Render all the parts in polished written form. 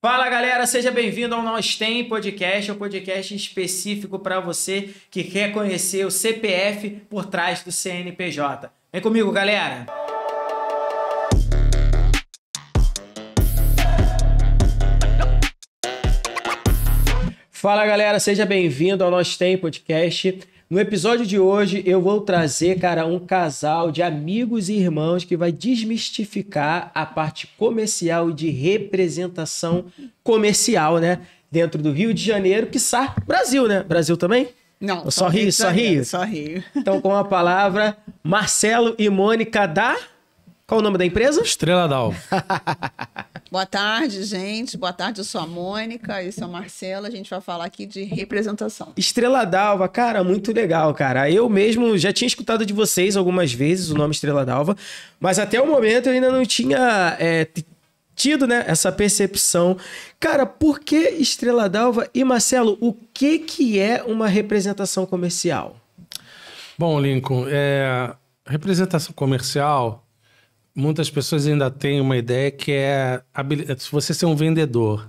Fala galera, seja bem-vindo ao Nós Tem Podcast, um podcast específico para você que quer conhecer o CPF por trás do CNPJ. Vem comigo, galera! Fala galera, seja bem-vindo ao Nós Tem Podcast. No episódio de hoje eu vou trazer, um casal de amigos e irmãos que vai desmistificar a parte comercial e de representação comercial, né? Dentro do Rio de Janeiro, quiçá Brasil, né? Brasil também? Não, só Rio, só Rio? Só Rio. Então, com a palavra, Marcelo e Mônica da... Qual o nome da empresa? Estrela d'Alva. Boa tarde, gente. Boa tarde, eu sou a Mônica e sou a Marcela. A gente vai falar aqui de representação. Estrela d'Alva, cara, muito legal, cara. Eu mesmo já tinha escutado de vocês algumas vezes o nome Estrela d'Alva, mas até o momento eu ainda não tinha tido, né, essa percepção. Cara, por que Estrela d'Alva? E Marcelo, o que é uma representação comercial? Bom, Lincoln, representação comercial... Muitas pessoas ainda têm uma ideia que é você ser um vendedor.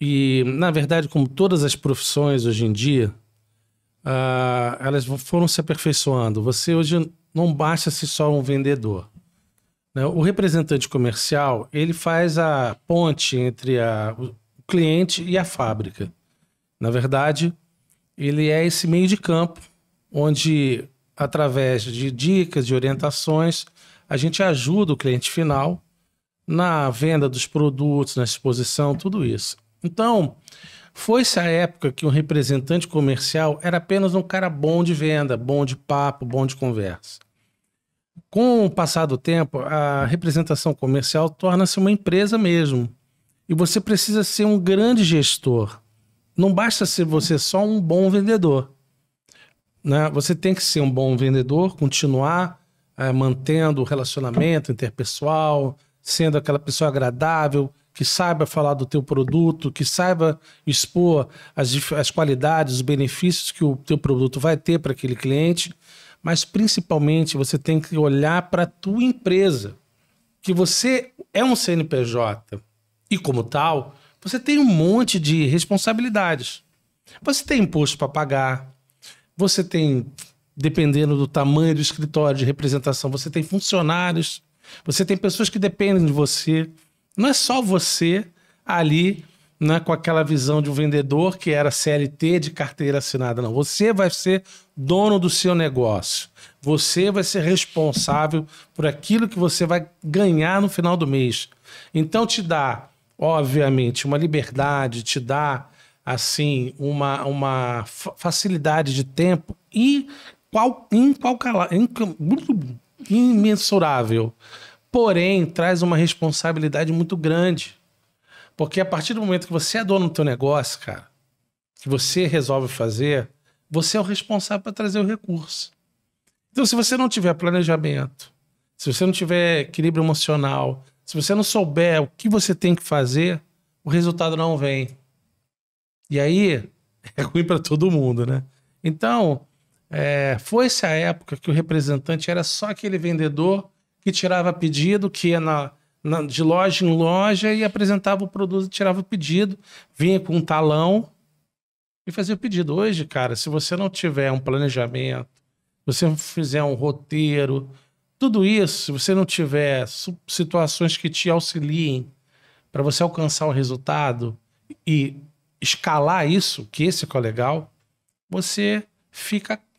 E, na verdade, como todas as profissões hoje em dia, elas foram se aperfeiçoando. Você hoje não basta ser só um vendedor, né? O representante comercial, ele faz a ponte entre o cliente e a fábrica. Na verdade, ele é esse meio de campo, onde, através de dicas, de orientações, a gente ajuda o cliente final na venda dos produtos, na exposição, tudo isso. Então, foi-se a época que um representante comercial era apenas um cara bom de venda, bom de papo, bom de conversa. Com o passar do tempo, a representação comercial torna-se uma empresa mesmo. E você precisa ser um grande gestor. Não basta ser você só um bom vendedor, né? Você tem que ser um bom vendedor, continuar mantendo o relacionamento interpessoal, sendo aquela pessoa agradável, que saiba falar do teu produto, que saiba expor as qualidades, os benefícios que o teu produto vai ter para aquele cliente, mas principalmente você tem que olhar para a tua empresa, que você é um CNPJ e como tal, você tem um monte de responsabilidades. Você tem imposto para pagar, você tem... Dependendo do tamanho do escritório de representação, você tem funcionários, você tem pessoas que dependem de você. Não é só você ali, né, com aquela visão de um vendedor que era CLT de carteira assinada. Não, você vai ser dono do seu negócio. Você vai ser responsável por aquilo que você vai ganhar no final do mês. Então te dá, obviamente, uma liberdade, te dá assim, uma facilidade de tempo imensurável, porém traz uma responsabilidade muito grande, porque a partir do momento que você é dono do teu negócio, cara, que você resolve fazer, você é o responsável para trazer o recurso. Então, se você não tiver planejamento, se você não tiver equilíbrio emocional, se você não souber o que você tem que fazer, o resultado não vem. E aí é ruim para todo mundo, né? Então foi-se a época que o representante era só aquele vendedor que tirava pedido, que ia de loja em loja e apresentava o produto e tirava o pedido, vinha com um talão e fazia o pedido. Hoje, cara, se você não tiver um planejamento, se você não fizer um roteiro, tudo isso, se você não tiver situações que te auxiliem para você alcançar o resultado e escalar isso, que esse que é o legal, você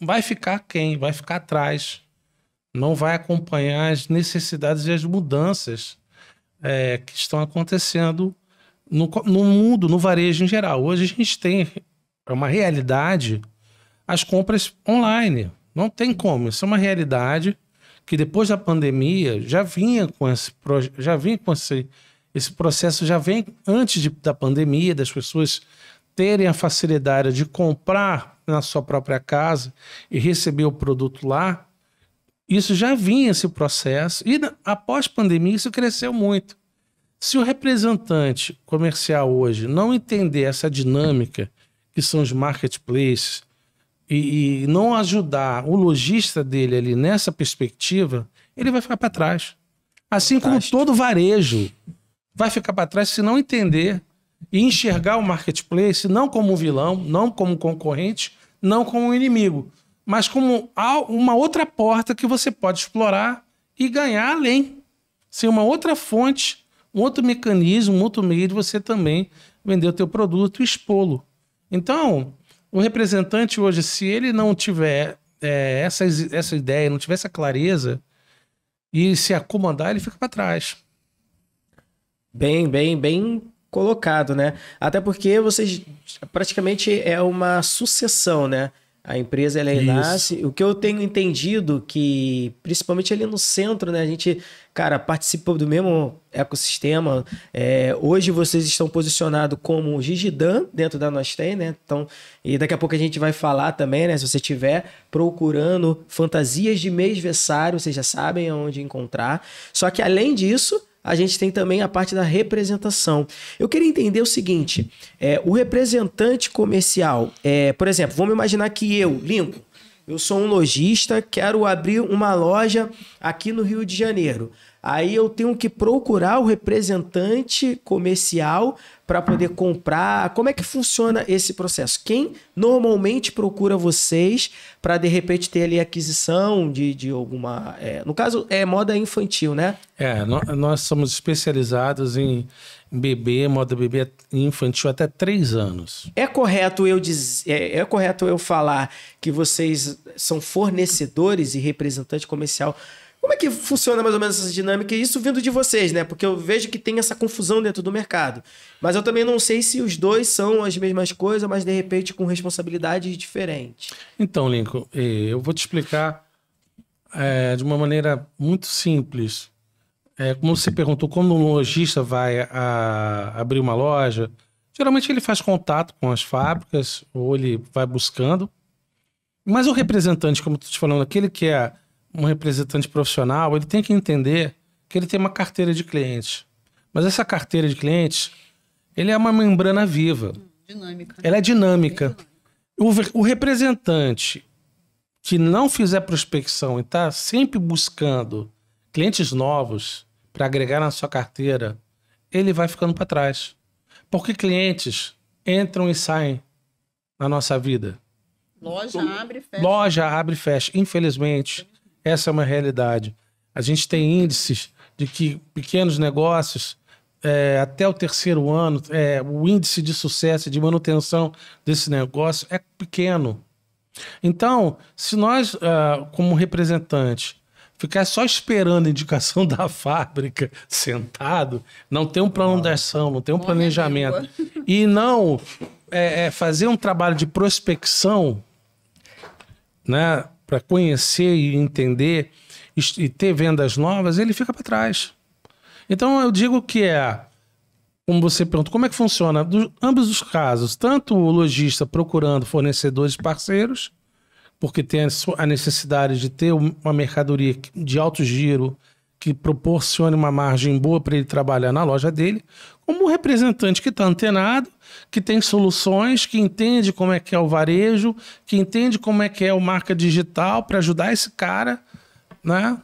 vai ficar aquém, vai ficar atrás, não vai acompanhar as necessidades e as mudanças que estão acontecendo no mundo, no varejo em geral. Hoje a gente tem uma realidade, as compras online, não tem como, isso é uma realidade que depois da pandemia já vinha com esse processo, já vem antes da pandemia, das pessoas terem a facilidade de comprar na sua própria casa e receber o produto lá. Isso já vinha, esse processo, e após pandemia isso cresceu muito. Se o representante comercial hoje não entender essa dinâmica que são os marketplaces e não ajudar o lojista dele ali nessa perspectiva, ele vai ficar para trás. Assim como todo varejo. vai ficar para trás se não entender e enxergar o marketplace não como um vilão, não como um concorrente, não como um inimigo, mas como uma outra porta que você pode explorar e ganhar além. Ser uma outra fonte, um outro mecanismo, um outro meio de você também vender o teu produto e expô-lo. Então, o representante hoje, se ele não tiver essa ideia, não tiver essa clareza e se acomodar, ele fica para trás. Bem colocado, né? Até porque vocês praticamente é uma sucessão, né? A empresa ela nasce. O que eu tenho entendido que, principalmente ali no centro, né? A gente, cara, participa do mesmo ecossistema. Hoje vocês estão posicionados como Gigidan dentro da Nostem, né? Então, e daqui a pouco a gente vai falar também, né? Se você estiver procurando fantasias de mêsversário, vocês já sabem onde encontrar. Só que além disso, a gente tem também a parte da representação. Eu queria entender o seguinte, o representante comercial, por exemplo, vamos imaginar que eu, Lincoln, eu sou um lojista, quero abrir uma loja aqui no Rio de Janeiro. Aí eu tenho que procurar o representante comercial para poder comprar. Como é que funciona esse processo? Quem normalmente procura vocês para, de repente, ter ali aquisição de alguma... no caso, é moda infantil, né? Nós somos especializados em bebê, moda bebê infantil até 3 anos. É correto eu falar que vocês são fornecedores e representante comercial? Como é que funciona mais ou menos essa dinâmica? Isso vindo de vocês, né? Porque eu vejo que tem essa confusão dentro do mercado. Mas eu também não sei se os dois são as mesmas coisas, mas de repente com responsabilidades diferentes. Então, Lincoln, eu vou te explicar de uma maneira muito simples. Como você perguntou, como um lojista vai abrir uma loja, geralmente ele faz contato com as fábricas ou ele vai buscando. Mas o representante, como eu estou te falando, aquele que é um representante profissional, ele tem que entender que ele tem uma carteira de clientes. Mas essa carteira de clientes, ele é uma membrana viva. Dinâmica. Ela é dinâmica. O representante que não fizer prospecção e está sempre buscando clientes novos para agregar na sua carteira, ele vai ficando para trás. Porque clientes entram e saem na nossa vida. Loja abre e fecha. Loja abre e fecha. Infelizmente, essa é uma realidade. A gente tem índices de que pequenos negócios, até o 3º ano, o índice de sucesso e de manutenção desse negócio é pequeno. Então, se nós, como representante, ficar só esperando a indicação da fábrica, sentado, não tem um plano de ação, não tem um planejamento, e não fazer um trabalho de prospecção, né, para conhecer e entender e ter vendas novas, ele fica para trás. Então eu digo que como você perguntou, como é que funciona? Ambos os casos, tanto o lojista procurando fornecedores parceiros, porque tem a necessidade de ter uma mercadoria de alto giro que proporcione uma margem boa para ele trabalhar na loja dele, como um representante que está antenado, que tem soluções, que entende como é que é o varejo, que entende como é que é o marca digital para ajudar esse cara, né?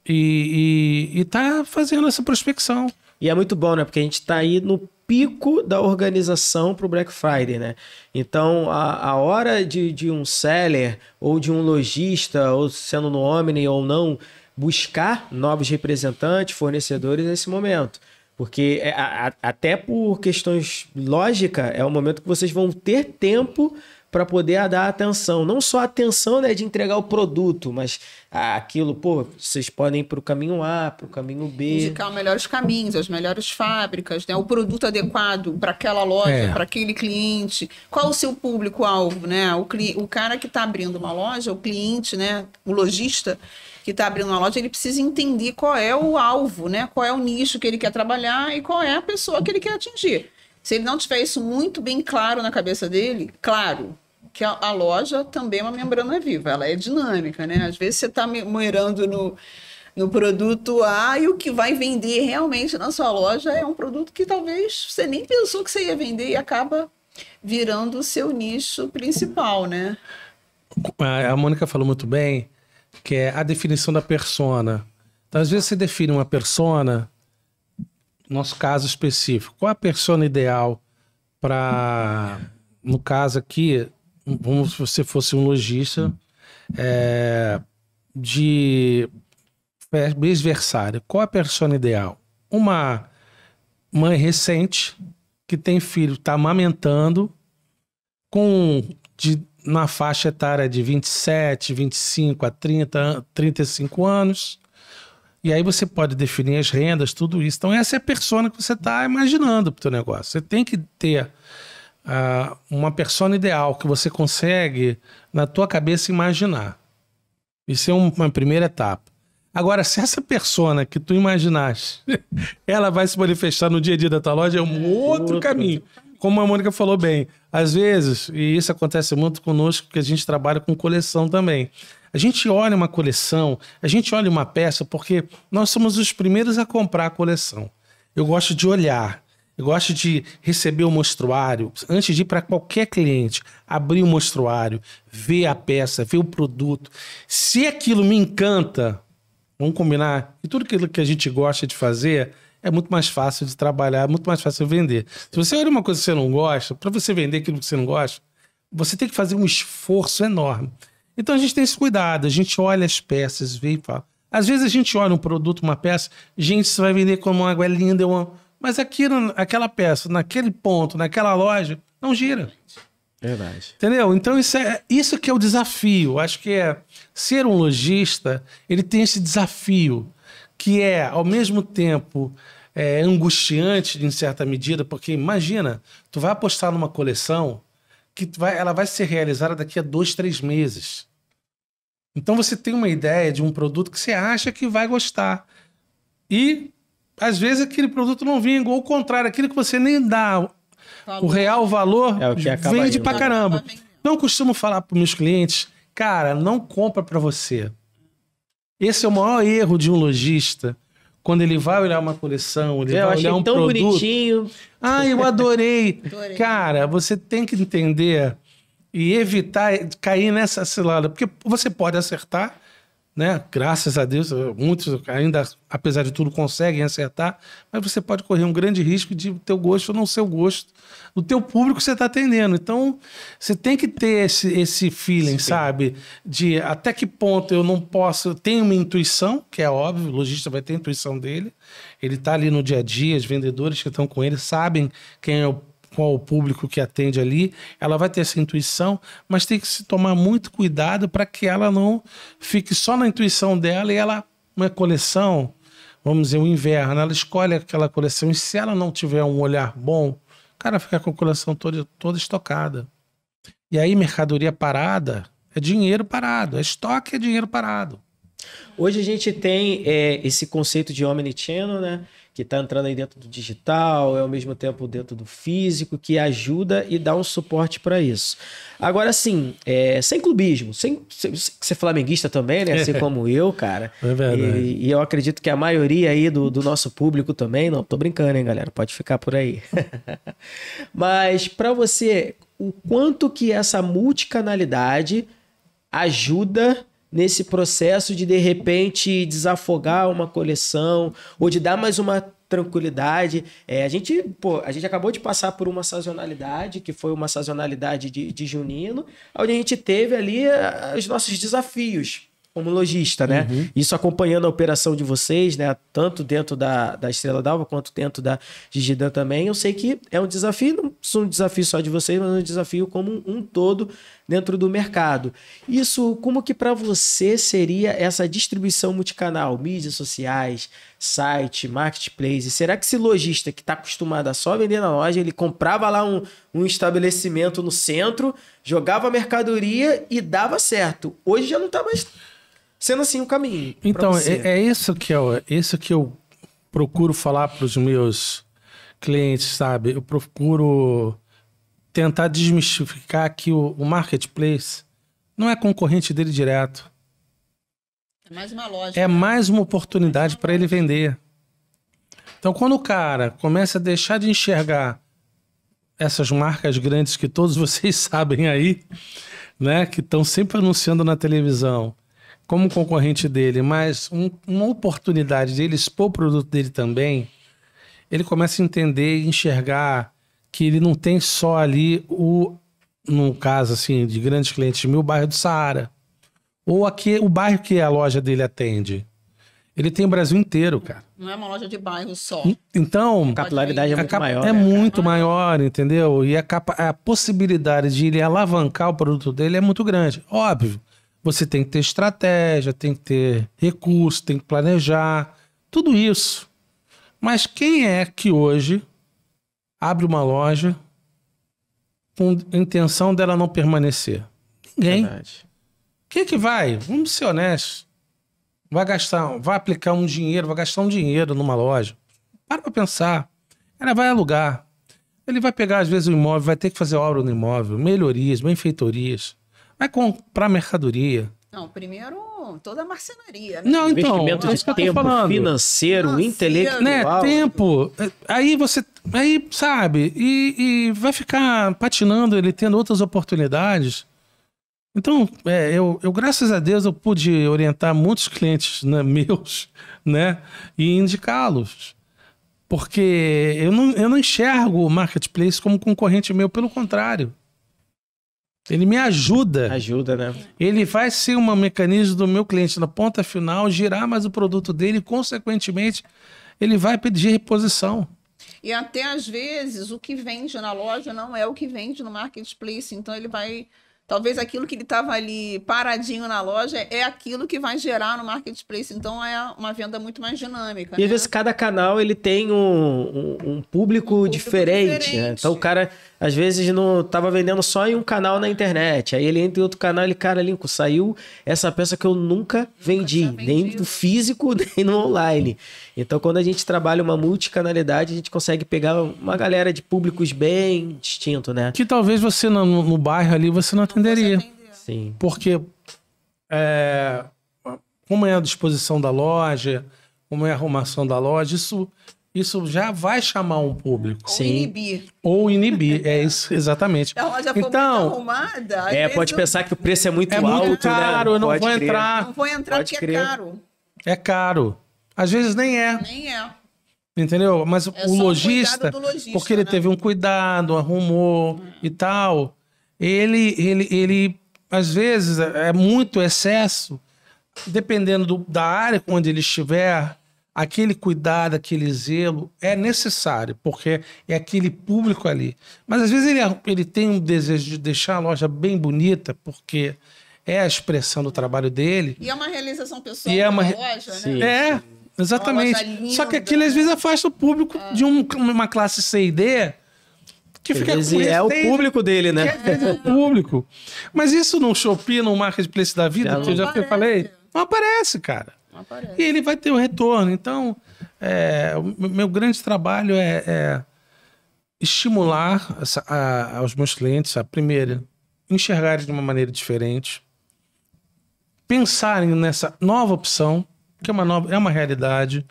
E tá fazendo essa prospecção. E é muito bom, né? Porque a gente está aí no pico da organização para o Black Friday, né? Então, a hora de um seller ou de um lojista, ou sendo no Omni ou não, buscar novos representantes, fornecedores nesse momento. Porque até por questões lógicas, é o momento que vocês vão ter tempo para poder dar atenção. Não só a atenção, né, de entregar o produto, mas aquilo, vocês podem ir para o caminho A, para o caminho B. Indicar os melhores caminhos, as melhores fábricas, né, o produto adequado para aquela loja, para aquele cliente. Qual o seu público-alvo, né? O cara que está abrindo uma loja, o cliente, né, o lojista que está abrindo uma loja, ele precisa entender qual é o alvo, né? Qual é o nicho que ele quer trabalhar e qual é a pessoa que ele quer atingir. Se ele não tiver isso muito bem claro na cabeça dele, claro que a loja também é uma membrana viva, ela é dinâmica, né? Às vezes você está moerando no produto A e o que vai vender realmente na sua loja é um produto que talvez você nem pensou que você ia vender e acaba virando o seu nicho principal, né? A Mônica falou muito bem, que é a definição da persona. Então, às vezes você define uma persona nosso caso específico, qual a persona ideal para, no caso aqui, vamos se você fosse um lojista de mêsversário, qual a persona ideal? Uma mãe recente que tem filho, está amamentando, na faixa etária de 27, 25 a 30, 35 anos. E aí você pode definir as rendas, tudo isso. Então essa é a persona que você está imaginando para o teu negócio. Você tem que ter uma persona ideal que você consegue, na tua cabeça, imaginar. Isso é uma primeira etapa. Agora, se essa persona que tu imaginaste, ela vai se manifestar no dia a dia da tua loja, é um outro caminho. Como a Mônica falou bem, às vezes, e isso acontece muito conosco, que a gente trabalha com coleção também. A gente olha uma coleção, a gente olha uma peça, porque nós somos os primeiros a comprar a coleção. Eu gosto de olhar, eu gosto de receber o mostruário, antes de ir para qualquer cliente, abrir o mostruário, ver a peça, ver o produto. Se aquilo me encanta, vamos combinar, e tudo aquilo que a gente gosta de fazer é muito mais fácil de trabalhar, muito mais fácil de vender. Se você olha uma coisa que você não gosta, para você vender aquilo que você não gosta, você tem que fazer um esforço enorme. Então a gente tem esse cuidado, a gente olha as peças, vê e fala. Às vezes a gente olha um produto, uma peça, gente, você vai vender como uma água linda, mas aquela peça, naquele ponto, naquela loja, não gira. Verdade. Entendeu? Então isso que é o desafio. Acho que ser um lojista, ele tem esse desafio, que é, ao mesmo tempo, angustiante em certa medida, porque imagina, tu vai apostar numa coleção que ela vai ser realizada daqui a 2, 3 meses. Então você tem uma ideia de um produto que você acha que vai gostar. E, às vezes, aquele produto não vinga, ou ao contrário, aquilo que você nem dá o real valor, vende pra caramba. Não costumo falar para meus clientes, cara, não compra para você. Esse é o maior erro de um lojista. Quando ele vai olhar uma coleção, ele vai olhar um tão produto. Bonitinho. Eu adorei. Cara, você tem que entender e evitar cair nessa cilada, porque você pode acertar, né? Graças a Deus, muitos ainda, apesar de tudo, conseguem acertar, mas você pode correr um grande risco de o teu gosto não ser o gosto do teu público que você está atendendo. Então, você tem que ter esse feeling, sabe? De até que ponto eu não posso... Tenho uma intuição, que é óbvio, o lojista vai ter a intuição dele, ele está ali no dia a dia, os vendedores que estão com ele sabem qual o público que atende ali, ela vai ter essa intuição, mas tem que se tomar muito cuidado para que ela não fique só na intuição dela e ela, uma coleção, vamos dizer, o inverno, ela escolhe aquela coleção e se ela não tiver um olhar bom, o cara fica com a coleção toda estocada. E aí mercadoria parada é dinheiro parado, estoque é dinheiro parado. Hoje a gente tem esse conceito de omnichannel, né? Que está entrando aí dentro do digital, ao mesmo tempo dentro do físico, que ajuda e dá um suporte para isso. Agora, assim, sem clubismo, sem ser flamenguista também, né? Assim como eu, cara. É verdade. E eu acredito que a maioria aí do nosso público também, não, tô brincando, hein, galera? Pode ficar por aí. Mas para você, o quanto que essa multicanalidade ajuda nesse processo de repente, desafogar uma coleção ou de dar mais uma tranquilidade. A gente acabou de passar por uma sazonalidade, que foi uma sazonalidade de junino, onde a gente teve ali os nossos desafios como lojista, né? Isso acompanhando a operação de vocês, né? Tanto dentro da Estrela d'Alva quanto dentro da Gigidan também. Eu sei que é um desafio, não só um desafio só de vocês, mas um desafio como um todo dentro do mercado. Isso, como que para você seria essa distribuição multicanal? Mídias sociais, site, marketplace. Será que esse lojista que está acostumado a só vender na loja, ele comprava lá um estabelecimento no centro, jogava a mercadoria e dava certo? Hoje já não está mais sendo assim o caminho. Então, isso que eu procuro falar para os meus clientes, sabe? Eu procuro tentar desmistificar que o marketplace não é concorrente dele direto. É mais uma loja. É mais uma oportunidade para ele vender. Então, quando o cara começa a deixar de enxergar essas marcas grandes que todos vocês sabem aí, né? Que estão sempre anunciando na televisão, como concorrente dele, mas uma oportunidade de ele expor o produto dele também, ele começa a entender e enxergar que ele não tem só ali no caso assim de grandes clientes mil, o bairro do Saara. Ou aqui, o bairro que a loja dele atende. Ele tem o Brasil inteiro, cara. Não é uma loja de bairro só. Então... A capilaridade é muito maior. É muito maior, entendeu? E a possibilidade de ele alavancar o produto dele é muito grande. Óbvio, você tem que ter estratégia, tem que ter recurso, tem que planejar. Tudo isso. Mas quem é que hoje abre uma loja com a intenção dela não permanecer? Ninguém. Verdade. Quem é que vai? Vamos ser honestos. Vai aplicar um dinheiro, vai gastar um dinheiro numa loja. Para pra pensar. Ela vai alugar. Ele vai pegar, às vezes, o imóvel, vai ter que fazer obra no imóvel, melhorias, benfeitorias. Vai comprar mercadoria. Não, primeiro, toda a marcenaria. Né? Não, então, Investimento de tempo, financeiro, intelectual. Né, tempo. Aí você... Aí, sabe? E vai ficar patinando, ele tendo outras oportunidades. Então, eu graças a Deus, eu pude orientar muitos clientes, né, meus, né? E indicá-los. Porque eu não enxergo o Marketplace como concorrente meu, pelo contrário. Ele me ajuda. Ajuda, né? Ele vai ser um mecanismo do meu cliente na ponta final, girar mais o produto dele e, consequentemente, ele vai pedir reposição. E até, às vezes, o que vende na loja não é o que vende no Marketplace. Então, ele vai... Talvez aquilo que ele estava ali paradinho na loja é aquilo que vai gerar no Marketplace. Então, é uma venda muito mais dinâmica. E às vezes cada canal ele tem um público diferente, né? Então o cara, às vezes, não estava vendendo só em um canal na internet. Aí ele entra em outro canal e, cara, Lincoln, saiu essa peça que eu nunca vendi. Nem no físico, nem no online. Então, quando a gente trabalha uma multicanalidade, a gente consegue pegar uma galera de públicos bem distintos, né? Que talvez você no bairro ali você não atenderia. Sim. Porque como é a disposição da loja, como é a arrumação da loja, isso já vai chamar um público. Ou inibir. Ou inibir, é isso, exatamente. A loja for então, muito arrumada... Pode pensar que o preço é muito alto, muito caro, né? eu não Pode vou crer. entrar. Não vou entrar Pode porque crer. é caro. É caro. Às vezes nem é. Nem é. Entendeu? Mas É o só um lojista, cuidado do lojista, porque ele né? teve um cuidado, arrumou e tal, ele às vezes é muito excesso, dependendo da área onde ele estiver, aquele cuidado, aquele zelo é necessário, porque é aquele público ali. Mas às vezes ele tem um desejo de deixar a loja bem bonita, porque é a expressão do trabalho dele. E é uma realização pessoal E é uma da re- loja, Sim. né? Exatamente. Uma loja linda. Só que aquilo às vezes afasta o público de uma classe C e D que Às fica vezes com é o receio público dele, né? que às vezes é o público. Mas isso no Shopee, no Marketplace da vida, Já que eu já aparece. falei, não aparece, cara. Não aparece. E ele vai ter o retorno. Então, o meu grande trabalho é estimular aos meus clientes a, primeiro, enxergarem de uma maneira diferente, pensarem nessa nova opção, que é uma realidade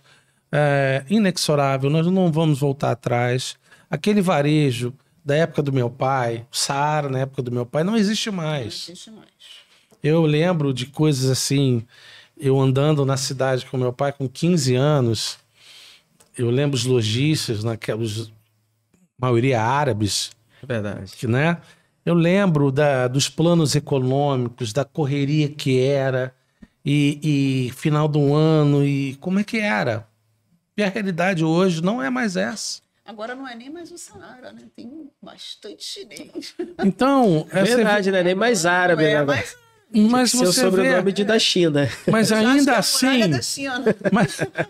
inexorável, nós não vamos voltar atrás. Aquele varejo da época do meu pai, o Saara na época do meu pai, não existe mais. Não existe mais. Eu lembro de coisas assim, eu andando na cidade com meu pai com 15 anos, eu lembro os lojistas, maioria árabes, Verdade. né? Eu lembro dos planos econômicos, da correria que era, e final do ano, e como é que era. E a realidade hoje não é mais essa. Agora não é nem mais o Saara, né? Tem bastante chinês. Então, Verdade, né? Nem mais árabe, Não é né? mais... mas Seu você sobrenome vê, da China. mas Eu acho ainda que é a assim, muralha da China.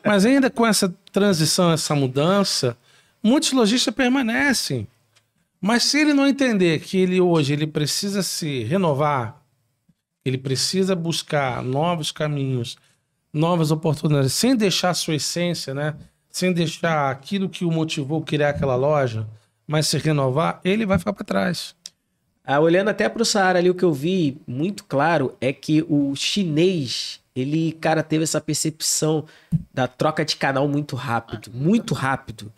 mas ainda com essa transição, essa mudança, muitos lojistas permanecem. Mas se ele não entender que ele precisa se renovar, ele precisa buscar novos caminhos, novas oportunidades, sem deixar a sua essência, né? Sem deixar aquilo que o motivou a criar aquela loja, mas se renovar, ele vai ficar para trás. Olhando até para o Saara ali, o que eu vi muito claro é que o chinês, ele, cara, teve essa percepção da troca de canal muito rápido, muito rápido.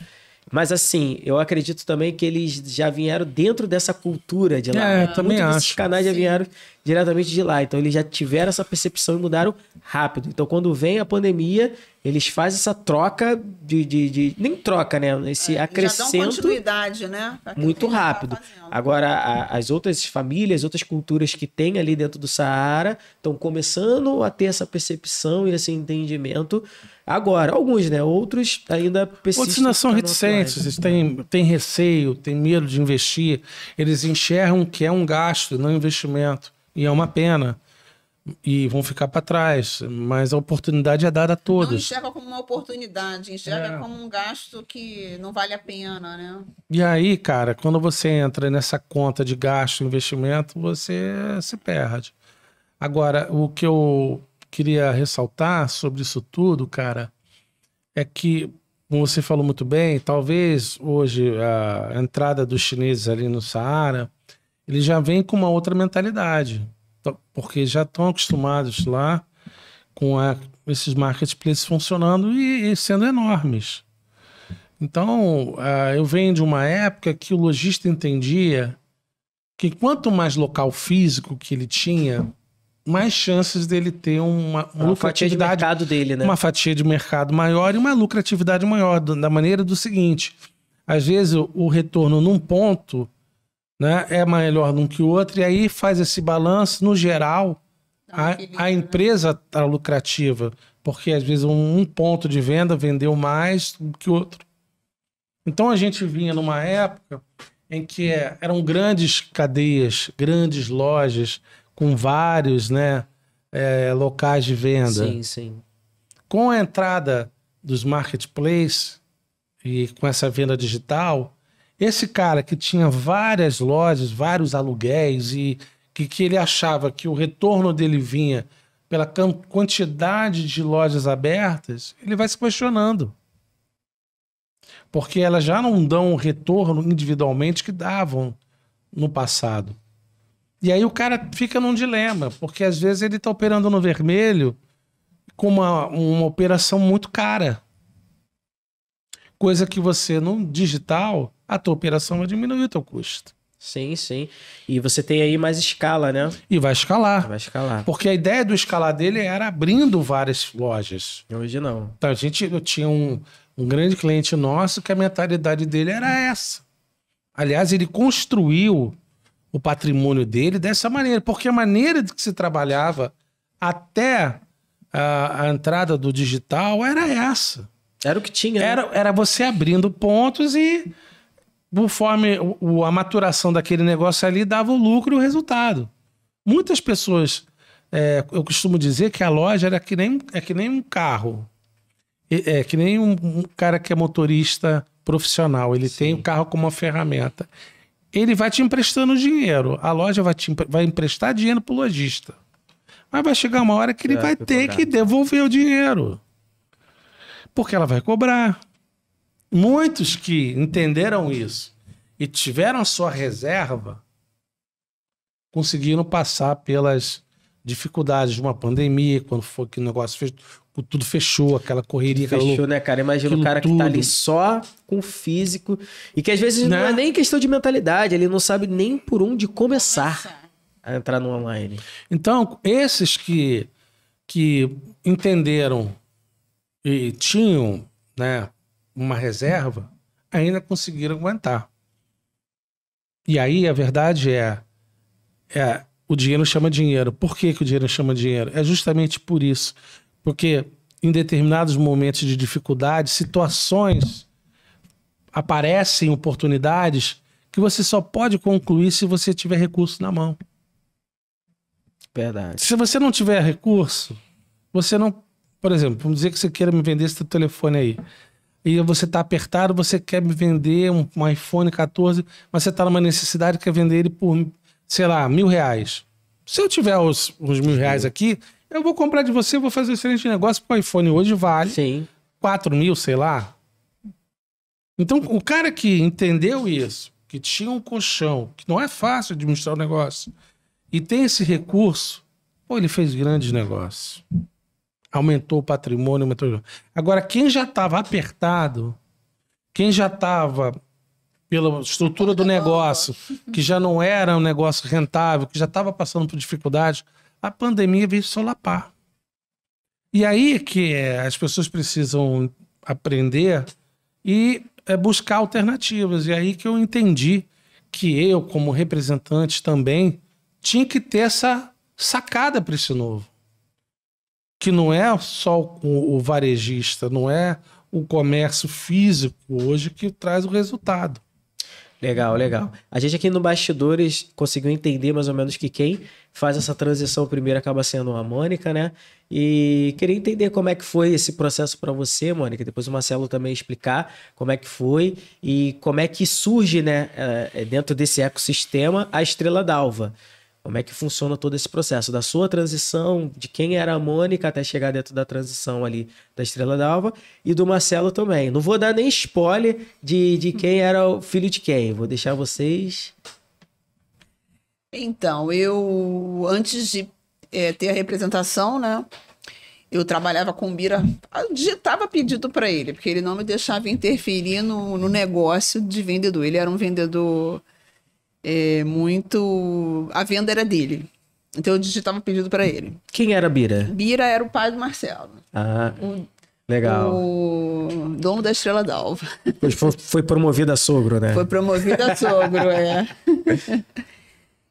Mas assim, eu acredito também que eles já vieram dentro dessa cultura de lá. Também Muitos desses acho. canais já vieram diretamente de lá. Então, eles já tiveram essa percepção e mudaram rápido. Então, quando vem a pandemia, eles fazem essa troca nem troca, né? Esse acrescento. Já dão continuidade, né? Muito rápido. Agora, as outras famílias, outras culturas que tem ali dentro do Saara estão começando a ter essa percepção e esse entendimento. Agora, alguns, né? Outros ainda persistem. Outros ainda são reticentes, têm receio, têm medo de investir. Eles enxergam que é um gasto, não um investimento. E é uma pena. E vão ficar para trás. Mas a oportunidade é dada a todos. Não enxerga como uma oportunidade, enxerga como um gasto que não vale a pena, né? E aí, cara, quando você entra nessa conta de gasto e investimento, você se perde. Agora, o que eu queria ressaltar sobre isso tudo, cara, é que, como você falou muito bem, talvez hoje a entrada dos chineses ali no Saara, eles já vêm com uma outra mentalidade, porque já estão acostumados lá com esses marketplaces funcionando e sendo enormes. Então, eu venho de uma época que o lojista entendia que quanto mais local físico que ele tinha, mais chances dele ter uma fatia de mercado dele, né? Uma fatia de mercado maior e uma lucratividade maior, da maneira do seguinte: às vezes o retorno num ponto, né, é melhor de um que o outro, e aí faz esse balanço. No geral, a empresa está lucrativa, porque às vezes um ponto de venda vendeu mais do que o outro. Então a gente vinha numa época em que eram grandes cadeias, grandes lojas, com vários, né, locais de venda. Sim, sim. Com a entrada dos marketplaces e com essa venda digital, esse cara que tinha várias lojas, vários aluguéis e que ele achava que o retorno dele vinha pela quantidade de lojas abertas, ele vai se questionando. Porque elas já não dão o retorno individualmente que davam no passado. E aí o cara fica num dilema, porque às vezes ele está operando no vermelho com uma operação muito cara. Coisa que você, no digital, a tua operação vai diminuir o teu custo. Sim, sim. E você tem aí mais escala, né? E vai escalar. Vai escalar. Porque a ideia do escalar dele era abrindo várias lojas. Hoje não. Então, eu tinha um grande cliente nosso que a mentalidade dele era essa. Aliás, ele construiu o patrimônio dele dessa maneira, porque a maneira que se trabalhava até a entrada do digital era essa. Era o que tinha, né? Era você abrindo pontos e, conforme a maturação daquele negócio ali, dava o lucro e o resultado. Muitas pessoas, eu costumo dizer que a loja era que nem um carro. É que nem um cara que é motorista profissional. Ele tem o carro como uma ferramenta. Ele vai te emprestando dinheiro. A loja vai emprestar dinheiro pro lojista. Mas vai chegar uma hora que ele vai ter que devolver o dinheiro. Porque ela vai cobrar. Muitos que entenderam isso e tiveram a sua reserva conseguiram passar pelas dificuldades de uma pandemia, quando foi que o negócio tudo fechou, aquela correria. Fechou, né, cara? Imagina o cara que tá ali só com o físico e que às vezes não é nem questão de mentalidade, ele não sabe nem por onde começar a entrar no online. Então, esses que entenderam e tinham, né, uma reserva, ainda conseguiram aguentar. E aí a verdade o dinheiro chama dinheiro. Por que o dinheiro chama dinheiro? É justamente por isso. Porque em determinados momentos de dificuldade, situações aparecem, oportunidades que você só pode concluir se você tiver recurso na mão. Verdade. Se você não tiver recurso, você não... Por exemplo, vamos dizer que você queira me vender esse teu telefone aí. E você está apertado, você quer me vender um iPhone 14, mas você está numa necessidade, quer vender ele por, sei lá, R$1.000. Se eu tiver os R$1.000 aqui, eu vou comprar de você, vou fazer um excelente negócio, porque o iPhone hoje vale 4.000, sei lá. Então, o cara que entendeu isso, que tinha um colchão, que não é fácil administrar o negócio, e tem esse recurso, ele fez grandes negócios. Aumentou o patrimônio, aumentou... Agora, quem já estava apertado, quem já estava pela estrutura do negócio, que já não era um negócio rentável, que já estava passando por dificuldades, a pandemia veio solapar. E aí que as pessoas precisam aprender e buscar alternativas. E aí que eu entendi que eu, como representante também, tinha que ter essa sacada para esse novo. Que não é só o varejista, não é o comércio físico hoje que traz o resultado. Legal, legal. A gente aqui no Bastidores conseguiu entender mais ou menos que quem faz essa transição primeiro acaba sendo a Mônica, né? E queria entender como é que foi esse processo para você, Mônica. Depois o Marcelo também explicar como é que foi e como é que surge, né, dentro desse ecossistema, a Estrela d'Alva. Como é que funciona todo esse processo da sua transição, de quem era a Mônica até chegar dentro da transição ali da Estrela d'Alva e do Marcelo também. Não vou dar nem spoiler de quem era o filho de quem. Vou deixar vocês... Então, eu, antes de ter a representação, né, eu trabalhava com o Bira, eu digitava pedido para ele, porque ele não me deixava interferir no negócio de vendedor. Ele era um vendedor... muito... A venda era dele. Então eu digitava pedido para ele. Quem era Bira? Bira era o pai do Marcelo. Ah, legal. O dono da Estrela d'Alva. Foi promovido a sogro, né? Foi promovido a sogro,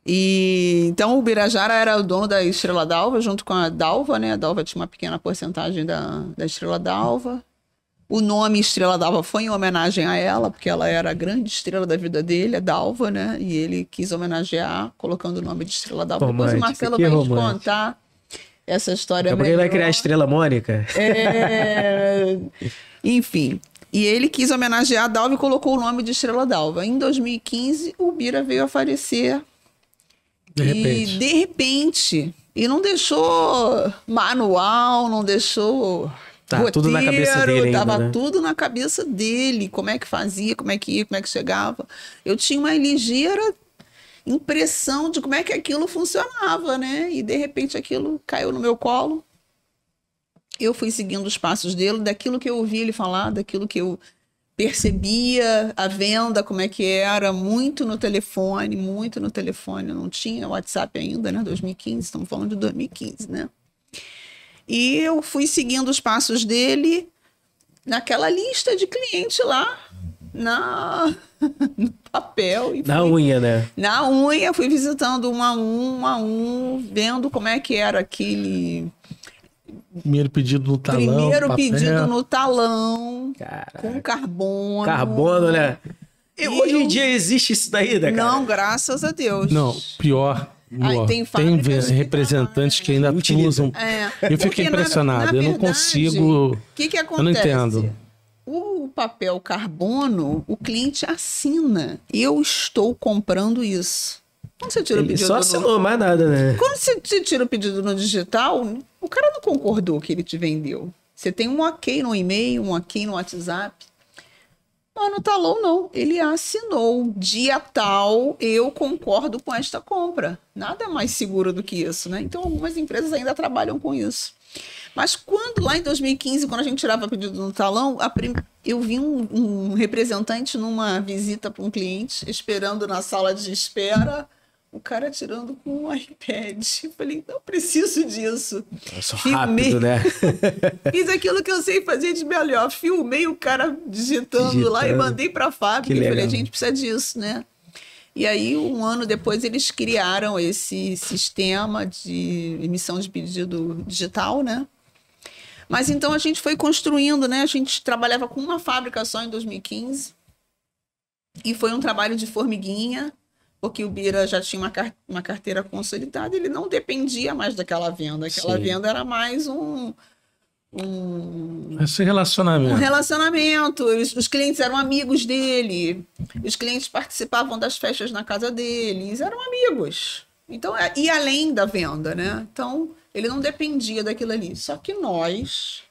E então o Birajara era o dono da Estrela d'Alva, junto com a Dalva, né? A Dalva tinha uma pequena porcentagem da Estrela d'Alva. O nome Estrela d'Alva foi em homenagem a ela, porque ela era a grande estrela da vida dele, a Dalva, né? E ele quis homenagear, colocando o nome de Estrela d'Alva. Depois o Marcelo vai te contar essa história melhor. Ele vai criar a Estrela Mônica? Enfim, e ele quis homenagear a Dalva e colocou o nome de Estrela d'Alva. Em 2015, o Bira veio a falecer. De repente. E não deixou manual, não deixou... roteiro, tudo na cabeça dele ainda, tava né? tudo na cabeça dele, como é que fazia, como é que ia, como é que chegava. Eu tinha uma ligeira impressão de como é que aquilo funcionava, né? E de repente aquilo caiu no meu colo. Eu fui seguindo os passos dele, daquilo que eu ouvi ele falar, daquilo que eu percebia, a venda, como é que era, muito no telefone, não tinha WhatsApp ainda, né? 2015, estamos falando de 2015, né? E eu fui seguindo os passos dele naquela lista de cliente lá, no papel. E na unha, né? Na unha, fui visitando um a um, vendo como é que era aquele... Primeiro pedido no talão. Primeiro papel. Pedido no talão, Caraca. com carbono. Carbono, né? E hoje em dia existe isso daí, né, cara? Não, graças a Deus. Não, pior... Tem representantes que ainda usam. Eu fico impressionado. Eu não consigo. O que acontece? Eu não entendo. O papel carbono, o cliente assina. Eu estou comprando isso. Quando você tira o pedido só assinou, mais nada, né? Quando você tira o pedido no digital, o cara não concordou que ele te vendeu. Você tem um ok no e-mail, um ok no WhatsApp. Mas no talão não, ele assinou, dia tal, eu concordo com esta compra. Nada mais seguro do que isso, né? Então algumas empresas ainda trabalham com isso. Mas quando, lá em 2015, quando a gente tirava pedido no talão, eu vi um representante numa visita para um cliente, esperando na sala de espera, o cara tirando com um iPad. Eu falei, não preciso disso. Eu sou rápido, né? Fiz aquilo que eu sei fazer de melhor. Filmei o cara digitando lá e mandei para a fábrica. E falei, a gente precisa disso, né? E aí, um ano depois, eles criaram esse sistema de emissão de pedido digital, né? Mas então a gente foi construindo, né? A gente trabalhava com uma fábrica só em 2015. E foi um trabalho de formiguinha, porque o Bira já tinha uma carteira consolidada, ele não dependia mais daquela venda. Aquela venda era mais esse relacionamento. Um relacionamento. Os clientes eram amigos dele, os clientes participavam das festas na casa deles, eram amigos. Então, e além da venda, né? Então, ele não dependia daquilo ali. Só que nós,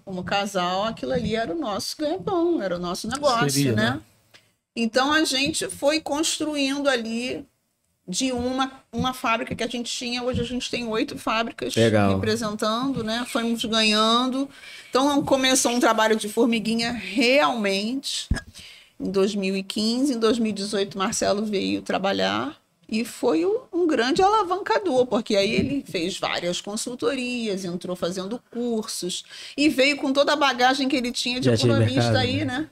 como casal, aquilo ali era o nosso ganha-pão, era o nosso negócio, né? Então, a gente foi construindo ali de uma fábrica que a gente tinha. Hoje a gente tem 8 fábricas representando, né? Fomos ganhando. Então, começou um trabalho de formiguinha realmente. em 2015. Em 2018, Marcelo veio trabalhar e foi um grande alavancador, porque aí ele fez várias consultorias, entrou fazendo cursos e veio com toda a bagagem que ele tinha de economista aí, né?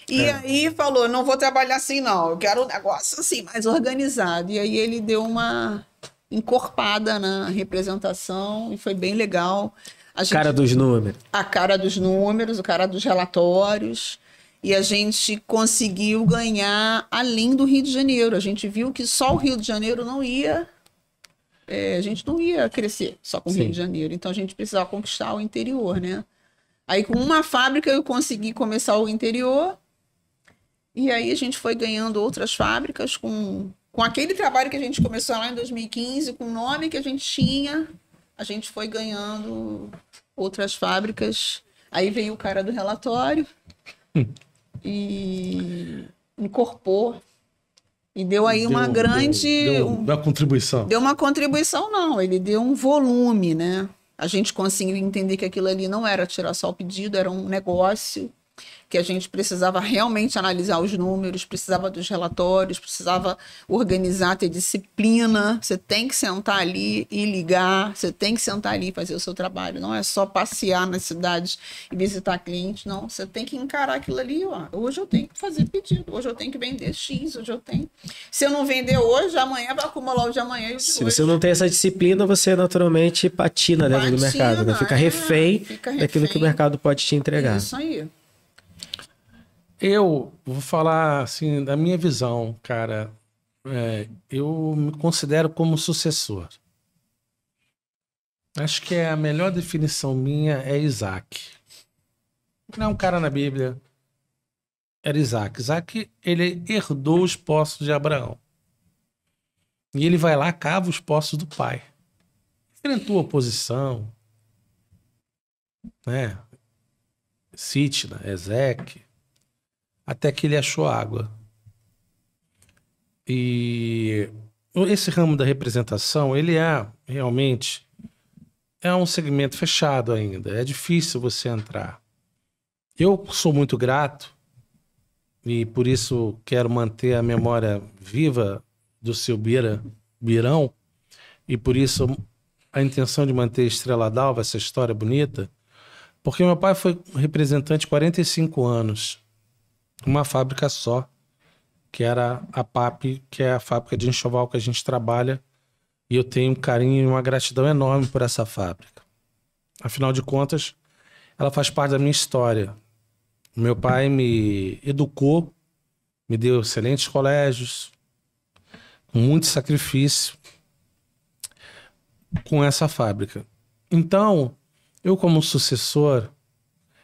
E aí falou, não vou trabalhar assim não, eu quero um negócio assim, mais organizado. E aí ele deu uma encorpada na representação e foi bem legal. Cara dos números. A cara dos números, o cara dos relatórios. E a gente conseguiu ganhar além do Rio de Janeiro. A gente viu que só o Rio de Janeiro não ia... a gente não ia crescer só com o Rio de Janeiro. Então a gente precisava conquistar o interior, né? Aí com uma fábrica eu consegui começar o interior. E aí a gente foi ganhando outras fábricas com aquele trabalho que a gente começou lá em 2015, com o nome que a gente tinha, a gente foi ganhando outras fábricas. Aí veio o cara do relatório e incorporou e deu aí uma grande... Deu uma contribuição. Deu uma contribuição, não. Ele deu um volume, né? A gente conseguiu entender que aquilo ali não era tirar só o pedido, era um negócio, que a gente precisava realmente analisar os números, precisava dos relatórios, precisava organizar, ter disciplina. Você tem que sentar ali e ligar, você tem que sentar ali e fazer o seu trabalho. Não é só passear nas cidades e visitar clientes, não. Você tem que encarar aquilo ali, ó. Hoje eu tenho que fazer pedido, hoje eu tenho que vender X, hoje eu tenho... Se eu não vender hoje, amanhã vai acumular o de amanhã e o de hoje. Se você não tem essa disciplina, você naturalmente patina dentro do mercado, né? Fica refém daquilo que o mercado pode te entregar. Isso aí. Eu vou falar assim da minha visão, cara. Eu me considero como sucessor. Acho que a melhor definição minha é Isaac. Não é um cara na Bíblia. Era Isaac. Isaac, ele herdou os poços de Abraão. E ele vai lá, cava os poços do pai. Enfrentou oposição, né? Sitna, Ezeque, até que ele achou água. E esse ramo da representação, ele realmente um segmento fechado ainda. É difícil você entrar. Eu sou muito grato e por isso quero manter a memória viva do seu Birão, e por isso a intenção de manter Estrela d'Alva, essa história bonita, porque meu pai foi representante 45 anos. Uma fábrica só, que era a PAP, que é a fábrica de enxoval que a gente trabalha, e eu tenho um carinho e uma gratidão enorme por essa fábrica. Afinal de contas, ela faz parte da minha história. Meu pai me educou, me deu excelentes colégios, com muito sacrifício, com essa fábrica. Então, eu como sucessor,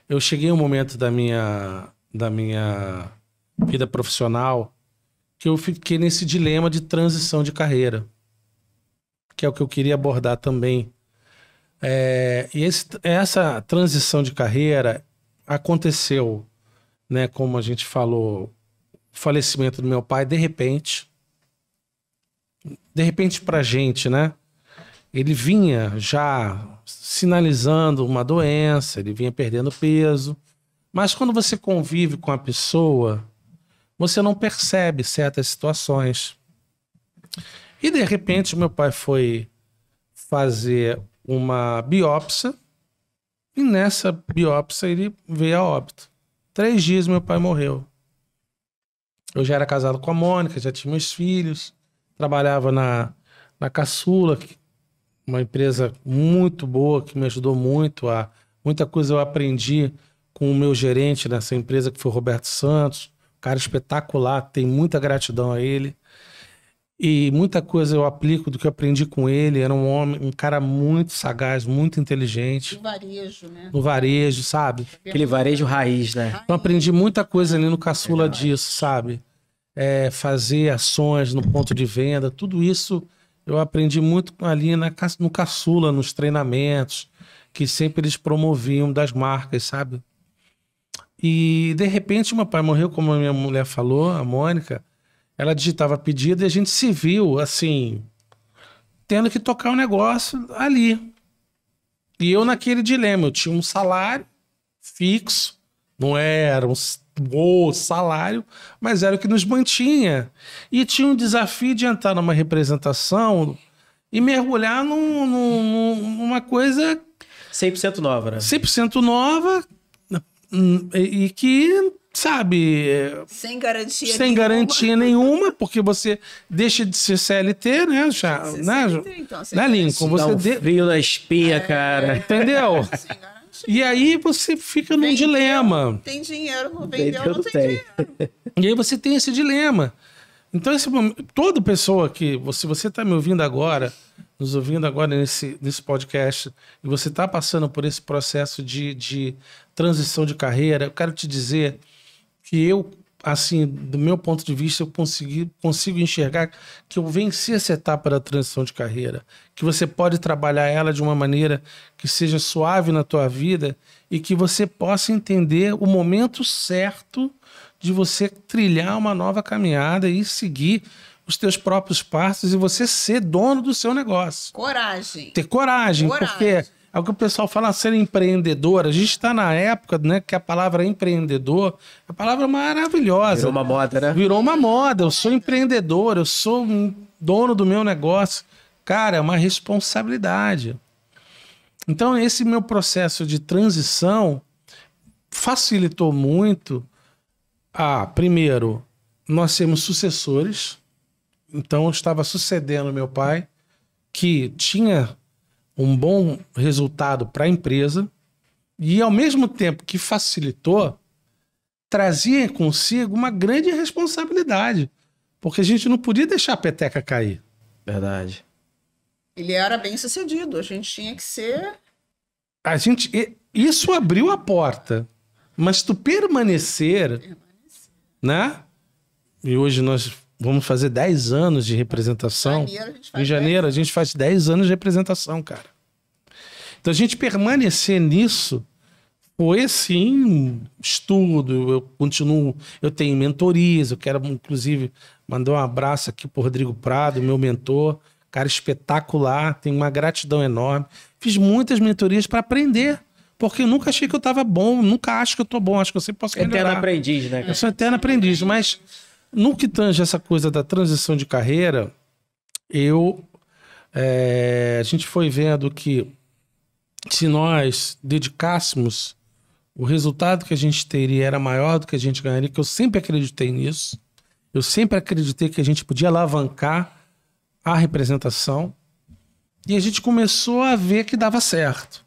eu cheguei a um momento da minha vida profissional que eu fiquei nesse dilema de transição de carreira, que é o que eu queria abordar também. Essa transição de carreira aconteceu, né, como a gente falou, o falecimento do meu pai, de repente pra gente, né? Ele vinha já sinalizando uma doença, ele vinha perdendo peso, mas quando você convive com a pessoa, você não percebe certas situações. E de repente meu pai foi fazer uma biópsia e nessa biópsia ele veio a óbito. 3 dias meu pai morreu. Eu já era casado com a Mônica, já tinha meus filhos, trabalhava na Caçula, uma empresa muito boa que me ajudou muito. Muita coisa eu aprendi com o meu gerente nessa empresa, que foi o Roberto Santos, um cara espetacular, tenho muita gratidão a ele. E muita coisa eu aplico do que eu aprendi com ele. Era um cara muito sagaz, muito inteligente. No varejo, né? No varejo, sabe? Aquele varejo raiz, né? Então aprendi muita coisa ali no Caçula disso, sabe? Fazer ações no ponto de venda, tudo isso eu aprendi muito ali no Caçula, nos treinamentos, que sempre eles promoviam das marcas, sabe? E de repente meu pai morreu, como a minha mulher falou, a Mônica. Ela digitava pedido e a gente se viu, assim, tendo que tocar o negócio ali. E eu naquele dilema, eu tinha um salário fixo, não era o salário, mas era o que nos mantinha. E tinha um desafio de entrar numa representação e mergulhar numa coisa 100% nova, né? 100% nova e que, sabe... Sem garantia sem nenhuma. garantia nenhuma, porque você deixa de ser CLT, né? Já, Ser né, CLT, então, sem né, Lincoln? Dá Você um frio na espinha, cara. entendeu? Sem garantia. E aí você fica num dilema. Tem dinheiro, não vendeu, Vendeu, não tem dinheiro. E aí você tem esse dilema. Então, toda pessoa que... Se você está me ouvindo agora, nos ouvindo agora nesse podcast, e você está passando por esse processo de transição de carreira, eu quero te dizer que eu, assim, do meu ponto de vista, eu consigo enxergar que eu venci essa etapa da transição de carreira, que você pode trabalhar ela de uma maneira que seja suave na tua vida e que você possa entender o momento certo de você trilhar uma nova caminhada e seguir os teus próprios passos e você ser dono do seu negócio. Coragem. Ter coragem, Coragem. porque é o que o pessoal fala, ser empreendedor. A gente está na época, né, que a palavra empreendedor é uma palavra maravilhosa. Virou uma moda, né? Virou uma moda. Eu sou empreendedor, eu sou um dono do meu negócio. Cara, é uma responsabilidade. Então, esse meu processo de transição facilitou muito. Primeiro, nós temos sucessores. Então, eu estava sucedendo meu pai, que tinha um bom resultado para a empresa e, ao mesmo tempo que facilitou, trazia consigo uma grande responsabilidade, porque a gente não podia deixar a peteca cair. Verdade. Ele era bem sucedido, a gente tinha que ser... Isso abriu a porta, mas tu permanecer, né? E hoje nós vamos fazer 10 anos de representação. Em janeiro a gente faz 10 anos de representação, cara. Então a gente permanecer nisso foi assim, estudo, eu continuo, eu tenho mentorias, eu quero inclusive mandar um abraço aqui pro Rodrigo Prado, meu mentor, cara espetacular, tenho uma gratidão enorme. Fiz muitas mentorias para aprender, porque eu nunca achei que eu estava bom, nunca acho que eu tô bom, acho que eu sempre posso melhorar. Eterno aprendiz, né? Eu sou eterno aprendiz, mas no que tange essa coisa da transição de carreira, a gente foi vendo que se nós dedicássemos, o resultado que a gente teria era maior do que a gente ganharia, que eu sempre acreditei nisso. Eu sempre acreditei que a gente podia alavancar a representação. E a gente começou a ver que dava certo.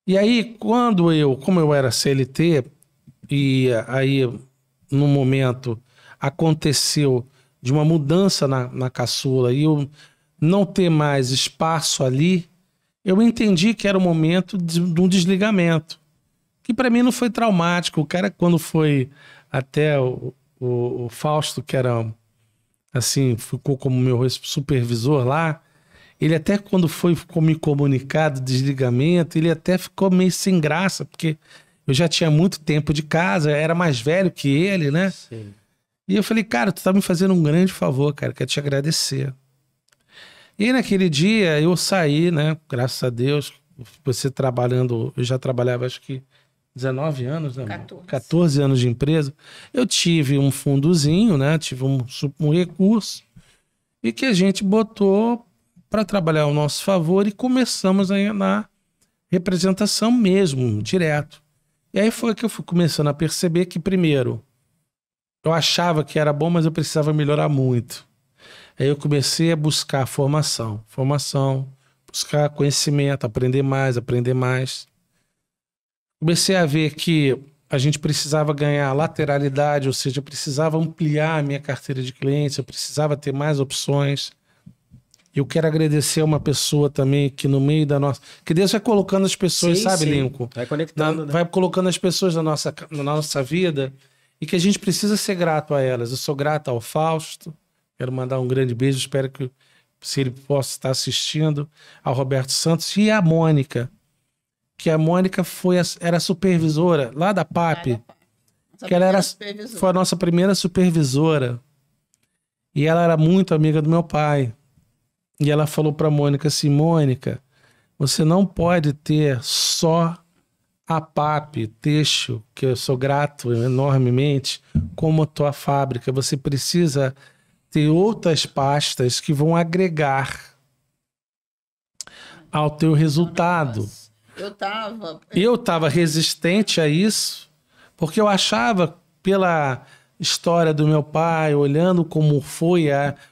E aí, como eu era CLT, e aí, no momento, aconteceu de uma mudança na caçula e eu não ter mais espaço ali, eu entendi que era o momento de um desligamento. Que para mim não foi traumático. O cara, quando foi até o Fausto, que era assim, ficou como meu supervisor lá, ele até quando ficou me comunicado desligamento, ele até ficou meio sem graça, porque eu já tinha muito tempo de casa, era mais velho que ele, né? Sim. E eu falei, cara, tu tá me fazendo um grande favor, cara, quero te agradecer. E naquele dia eu saí, né? Graças a Deus, você trabalhando, eu já trabalhava acho que 19 anos, né? 14 anos de empresa. Eu tive um fundozinho, né? Tive um recurso e que a gente botou para trabalhar ao nosso favor e começamos aí na representação mesmo, direto. E aí foi que eu fui começando a perceber que, primeiro, eu achava que era bom, mas eu precisava melhorar muito. Aí eu comecei a buscar formação, buscar conhecimento, aprender mais. Comecei a ver que a gente precisava ganhar lateralidade, ou seja, eu precisava ampliar a minha carteira de clientes, eu precisava ter mais opções. Eu quero agradecer a uma pessoa também que no meio da nossa... Que Deus vai colocando as pessoas, Sim, sabe, sim. Lincoln? Vai conectando, né? Vai colocando as pessoas na nossa vida e que a gente precisa ser grato a elas. Eu sou grato ao Fausto, quero mandar um grande beijo, espero que se ele possa estar assistindo, ao Roberto Santos e à Mônica, que a Mônica era supervisora lá da PAP, que ela foi a nossa primeira supervisora e ela era muito amiga do meu pai. E ela falou para Mônica assim, Mônica, você não pode ter só a PAP Têxtil, que eu sou grato enormemente, como a tua fábrica, você precisa ter outras pastas que vão agregar ao teu resultado. Eu estava resistente a isso, porque eu achava, pela história do meu pai, olhando como foi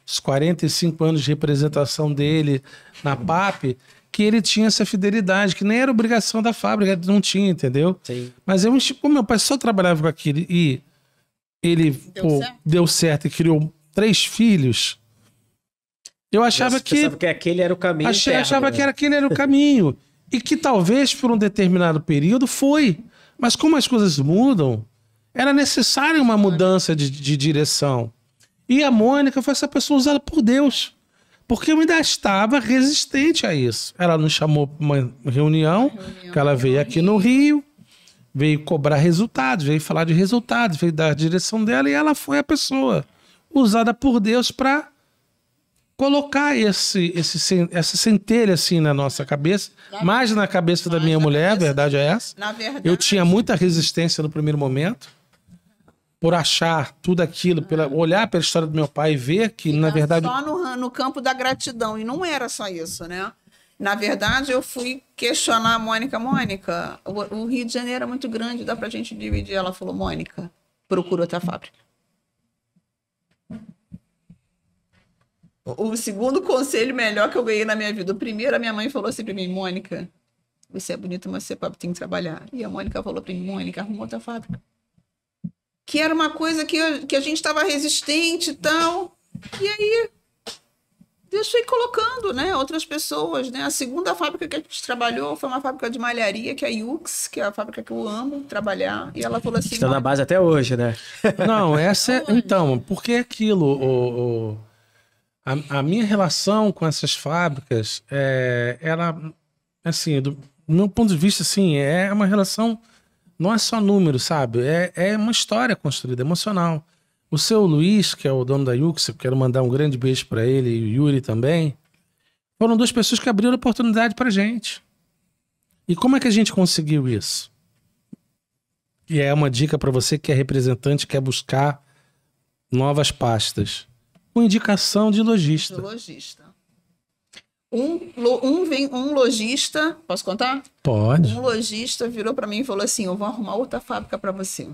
os 45 anos de representação dele na PAP, que ele tinha essa fidelidade, que nem era obrigação da fábrica, não tinha, entendeu? Sim. Mas como meu pai só trabalhava com aquilo e ele deu certo e criou 3 filhos, eu achava que aquele era o caminho. Achava que aquele era o caminho. E que talvez por um determinado período foi. Mas como as coisas mudam, era necessária uma mudança de direção. E a Mônica foi essa pessoa usada por Deus. Porque eu ainda estava resistente a isso. Ela nos chamou para uma reunião, que ela veio aqui no Rio, veio cobrar resultados, veio falar de resultados, veio dar a direção dela, e ela foi a pessoa usada por Deus para colocar essa centelha assim na nossa cabeça, mais na cabeça da minha mulher, a verdade é essa. Na verdade, eu tinha muita resistência no primeiro momento, por achar tudo aquilo, olhar pela história do meu pai e ver que, na verdade... Só no campo da gratidão, e não era só isso, né? Na verdade, eu fui questionar a Mônica. Mônica, o Rio de Janeiro é muito grande, dá pra gente dividir. Ela falou, Mônica, procura outra fábrica. O segundo conselho melhor que eu ganhei na minha vida. O primeiro, a minha mãe falou assim pra mim, Mônica, você é bonita, mas você tem que trabalhar. E a Mônica falou pra mim, Mônica, arruma outra fábrica. Que era uma coisa que a gente estava resistente e tal. E aí, Deus foi colocando, né, outras pessoas, né? A segunda fábrica que a gente trabalhou foi uma fábrica de malharia, que é a Yux, que é a fábrica que eu amo trabalhar. E ela falou assim... Está na base até hoje, né? Não, essa é... Então, porque aquilo... A minha relação com essas fábricas, ela, assim, do meu ponto de vista, assim, é uma relação, não é só número, sabe? É uma história construída, emocional. O seu Luiz, que é o dono da Yux, eu quero mandar um grande beijo para ele, e o Yuri também, foram 2 pessoas que abriram oportunidade pra gente. E como é que a gente conseguiu isso? E é uma dica para você que é representante, quer buscar novas pastas. Com indicação de lojista. Um lojista, posso contar? Pode. Um lojista virou para mim e falou assim, eu vou arrumar outra fábrica para você.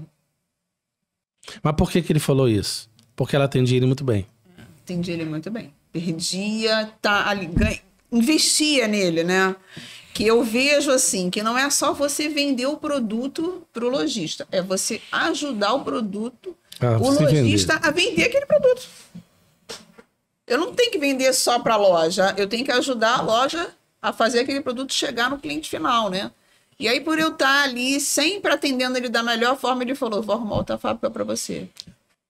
Mas por que ele falou isso? Porque ela atendia ele muito bem. Atendia ele muito bem. Perdia, investia nele, né? Que eu vejo assim, que não é só você vender o produto para o lojista, é você ajudar o produto, o lojista a vender aquele produto. Eu não tenho que vender só para a loja, eu tenho que ajudar a loja a fazer aquele produto chegar no cliente final, né? E aí, por eu estar ali, sempre atendendo ele da melhor forma, ele falou, vou arrumar outra fábrica para você.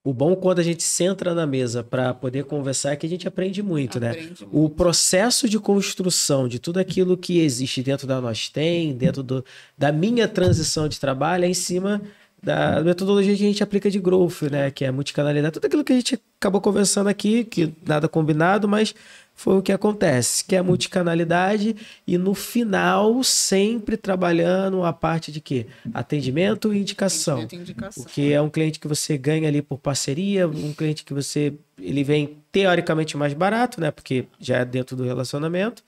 O bom quando a gente senta na mesa para poder conversar é que a gente aprende muito, né? O processo de construção de tudo aquilo que existe dentro da Nostem, dentro da minha transição de trabalho, é em cima da metodologia que a gente aplica de growth, né? Que é a multicanalidade. Tudo aquilo que a gente acabou conversando aqui, que nada combinado, mas foi o que acontece, que é a multicanalidade e no final sempre trabalhando a parte de quê? Atendimento e indicação. O que é um cliente que você ganha ali por parceria, um cliente que ele vem teoricamente mais barato, né? Porque já é dentro do relacionamento.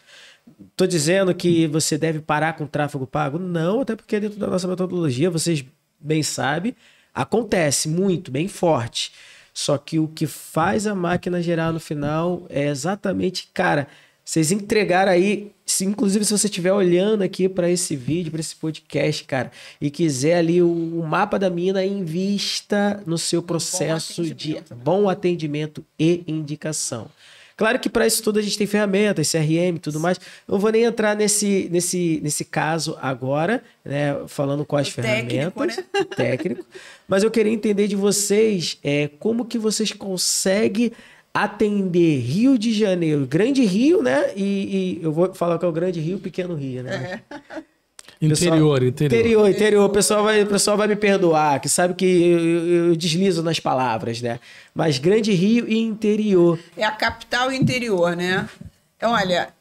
Tô dizendo que você deve parar com o tráfego pago? Não, até porque dentro da nossa metodologia, vocês bem sabem, acontece muito, bem forte. Só que o que faz a máquina gerar no final é exatamente, cara, vocês entregaram aí, inclusive se você estiver olhando aqui para esse vídeo, para esse podcast, cara, e quiser ali o mapa da mina, invista no seu processo de bom atendimento e indicação. Claro que para isso tudo a gente tem ferramentas, CRM e tudo mais. Não vou nem entrar nesse caso agora, né? Falando com as ferramentas. Técnico. Mas eu queria entender de vocês como que vocês conseguem atender Rio de Janeiro, Grande Rio, né? E eu vou falar que é o Grande Rio, Pequeno Rio, né? Interior. O pessoal vai me perdoar, que sabe que eu deslizo nas palavras, né? Mas Grande Rio e interior. É a capital e interior, né? Olha,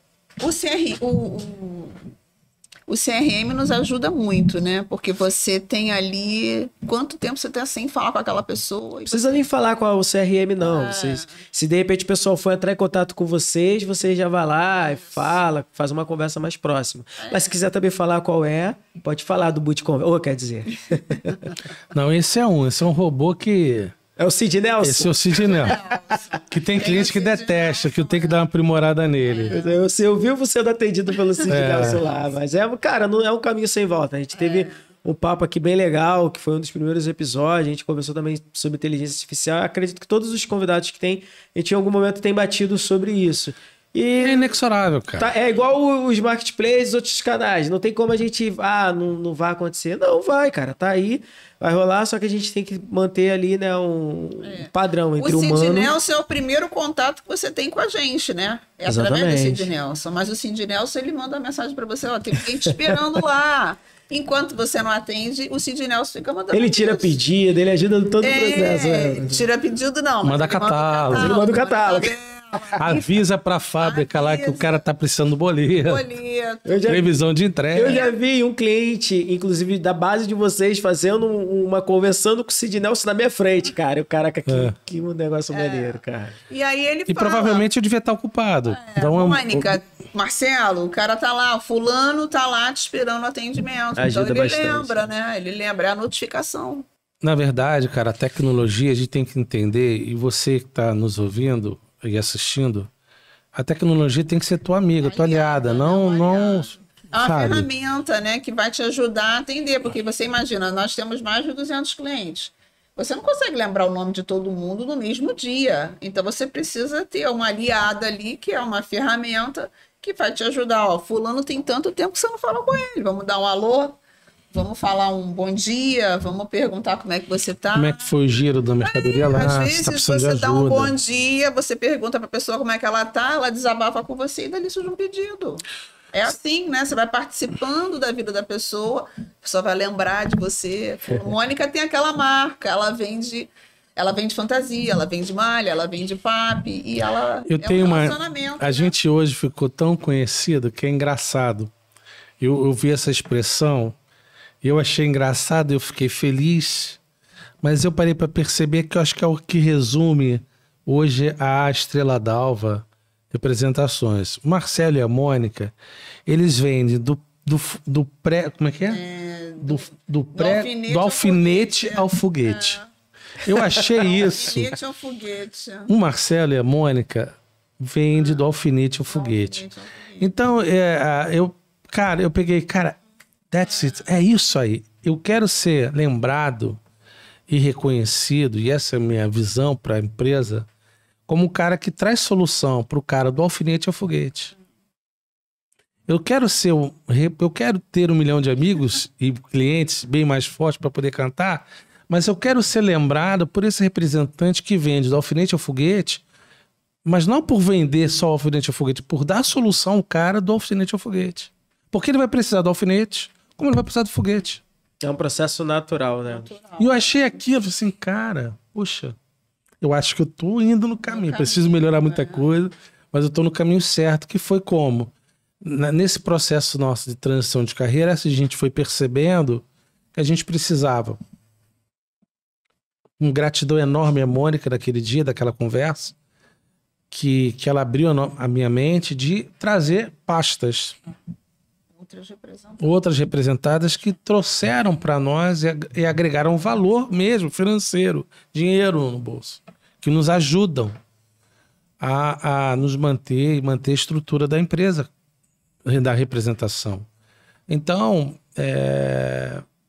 o CRM nos ajuda muito, né? Porque você tem ali quanto tempo você está sem falar com aquela pessoa. Não precisa nem falar com o CRM, não. Vocês, se de repente o pessoal for entrar em contato com vocês, você já vai lá e fala, faz uma conversa mais próxima. Mas se quiser também falar qual pode falar do Boot Conversa. Ou quer dizer. Não, esse é um robô que... É o Sid Nelson? Esse é o Sid Nelson. Que tem cliente que detesta, que eu tenho que dar uma aprimorada nele. Eu vi você sendo atendido pelo Sid Nelson lá, mas cara, não é um caminho sem volta. A gente teve um papo aqui bem legal, que foi um dos primeiros episódios. A gente conversou também sobre inteligência artificial. Eu acredito que todos os convidados que tem, a gente em algum momento tem batido sobre isso. E é inexorável, cara. É igual os marketplaces, outros canais. Não tem como a gente... não vai acontecer. Não vai, cara. Tá aí, vai rolar, só que a gente tem que manter ali, né, um padrão entre o humano... O Sid Nelson é o primeiro contato que você tem com a gente, né? É através do Sid Nelson. Mas o Sid Nelson, ele manda uma mensagem para você, tem gente esperando lá. Enquanto você não atende, o Sid Nelson fica mandando Ele tira pedido, ele ajuda todo o processo. Né? Tira pedido, não. Manda catálogo. Ele manda o catálogo. Avisa pra fábrica lá que o cara tá precisando do boleto. Previsão de entrega. Eu já vi um cliente, inclusive da base de vocês, fazendo conversando com o Sid Nelson na minha frente, cara. E o cara, que um negócio maneiro, cara. E aí ele fala... E provavelmente eu devia estar ocupado. Mônica, Marcelo, o cara tá lá, fulano tá lá te esperando o atendimento. Ajuda então ele bastante. lembra, né? Ele lembra, é a notificação. Na verdade, cara, a tecnologia a gente tem que entender, e você que tá nos ouvindo e assistindo, a tecnologia tem que ser tua amiga, tua aliada, não É uma sabe? ferramenta, né, que vai te ajudar a atender, porque você imagina, nós temos mais de 200 clientes. Você não consegue lembrar o nome de todo mundo no mesmo dia. Então você precisa ter uma aliada ali, que é uma ferramenta que vai te ajudar. Fulano tem tanto tempo que você não fala com ele. Vamos dar um alô, vamos falar um bom dia, vamos perguntar como é que você tá. Como é que foi o giro da mercadoria lá? Às vezes tá precisando você de dá um ajuda. bom dia, você pergunta pra pessoa como é que ela tá, ela desabafa com você e dali surge um pedido. É assim, né? Você vai participando da vida da pessoa, a pessoa vai lembrar de você. Mônica tem aquela marca, ela vende fantasia, ela vende malha, ela vende pape e ela um relacionamento. A gente hoje ficou tão conhecido que é engraçado. Eu vi essa expressão, eu achei engraçado, eu fiquei feliz, mas eu parei para perceber que eu acho que é o que resume hoje a Estrela d'Alva Representações. O Marcelo e a Mônica, eles vendem do pré... Como é que é? Do alfinete ao foguete. Eu achei isso. Alfinete ao foguete. O Marcelo e a Mônica vendem do alfinete ao foguete. Então, eu peguei, that's it, é isso aí. Eu quero ser lembrado e reconhecido, e essa é a minha visão para a empresa, como um cara que traz solução para o cara do alfinete ao foguete. Eu quero ter 1 milhão de amigos e clientes bem mais fortes para poder cantar, mas eu quero ser lembrado por esse representante que vende do alfinete ao foguete, mas não por vender só o alfinete ao foguete, por dar solução ao cara do alfinete ao foguete. Porque ele vai precisar do alfinete, como ele vai precisar do foguete. É um processo natural, né? E eu achei aquilo, assim, cara, puxa, eu acho que eu tô indo no caminho. Preciso melhorar muita coisa, mas eu tô no caminho certo, que foi como? Nesse processo nosso de transição de carreira, a gente foi percebendo que a gente precisava. Um gratidão enorme à Mônica daquele dia, daquela conversa, que ela abriu a minha mente de trazer pastas. Outras representadas que trouxeram para nós e agregaram valor mesmo, financeiro, dinheiro no bolso, que nos ajudam a nos manter e manter a estrutura da empresa, da representação. Então,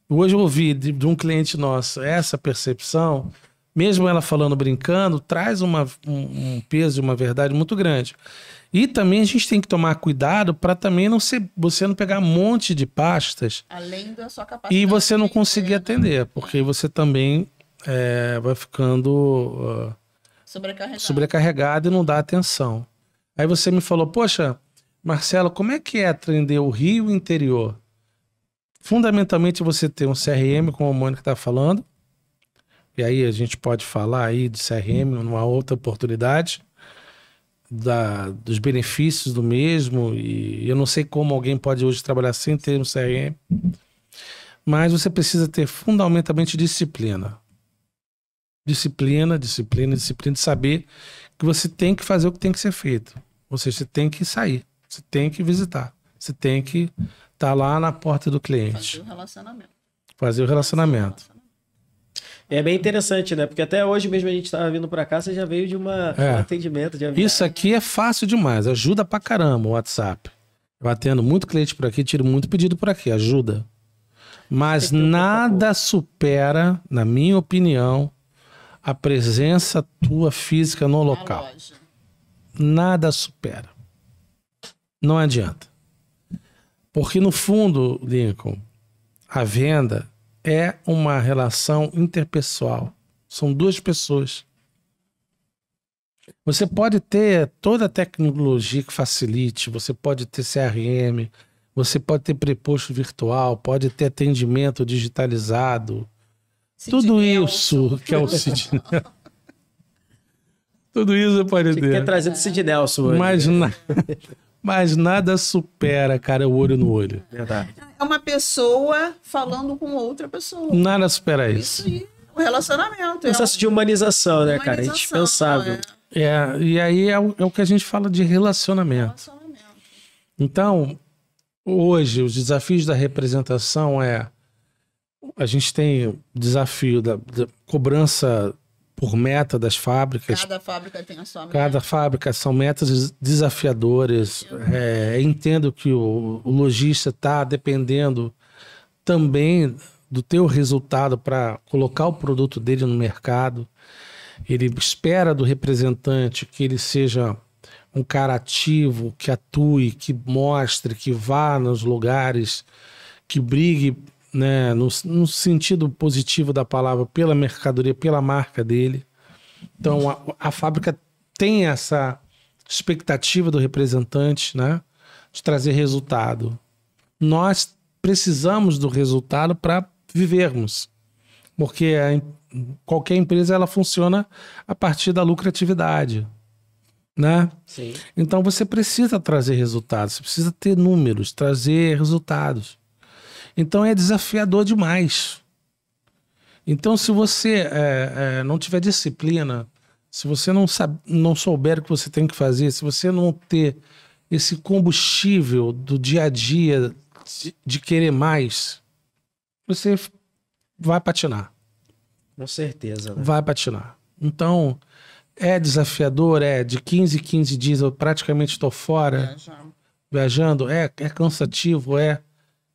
hoje eu ouvi de um cliente nosso essa percepção, mesmo ela falando brincando, traz um peso e uma verdade muito grande. E também a gente tem que tomar cuidado para também você não pegar um monte de pastas além da sua capacidade e você não conseguir atender, porque você também vai ficando sobrecarregado e não dá atenção. Aí você me falou, poxa, Marcelo, como é que é atender o Rio interior? Fundamentalmente você tem um CRM, como a Mônica está falando, e aí a gente pode falar aí de CRM numa outra oportunidade. dos benefícios do mesmo, e eu não sei como alguém pode hoje trabalhar sem ter um CRM, mas você precisa ter fundamentalmente disciplina. Disciplina de saber que você tem que fazer o que tem que ser feito. Ou seja, você tem que sair, você tem que visitar, você tem que estar lá na porta do cliente. Fazer o relacionamento. É bem interessante, né? Porque até hoje mesmo a gente estava vindo para cá, você já veio de um atendimento. Isso aqui é fácil demais, ajuda pra caramba o WhatsApp. Eu atendo muito cliente por aqui, tiro muito pedido por aqui, ajuda. Mas nada supera, na minha opinião, a presença tua física no local. Nada supera. Não adianta. Porque no fundo, Lincoln, a venda é uma relação interpessoal. São duas pessoas. Você pode ter toda a tecnologia que facilite, você pode ter CRM, você pode ter preposto virtual, pode ter atendimento digitalizado. Tudo isso que é o Sid Nelson. Tudo isso você pode ter. Quer trazer do Sid Nelson hoje. Mas nada supera, cara, o olho no olho. Verdade. É uma pessoa falando com outra pessoa. Nada supera isso. Isso aí, o relacionamento. Processo de humanização, né, cara? É indispensável. E aí é o que a gente fala de relacionamento. Então, hoje, os desafios da representação a gente tem o desafio da cobrança por meta das fábricas. Cada fábrica tem a sua meta. Cada fábrica são metas desafiadoras. Entendo que o lojista está dependendo também do teu resultado para colocar o produto dele no mercado. Ele espera do representante que ele seja um cara ativo, que atue, que mostre, que vá nos lugares, que brigue, né, no sentido positivo da palavra, pela mercadoria, pela marca dele. Então a fábrica tem essa expectativa do representante, né, de trazer resultado. Nós precisamos do resultado para vivermos, porque qualquer empresa ela funciona a partir da lucratividade, né? Sim. Então você precisa trazer resultados, você precisa ter números, trazer resultados. Então é desafiador demais. Então se você não tiver disciplina, se você não souber o que você tem que fazer, se você não ter esse combustível do dia a dia de querer mais, você vai patinar. Com certeza. Né? Vai patinar. Então, é desafiador, de 15 em 15 dias eu praticamente estou fora, viajando, é cansativo,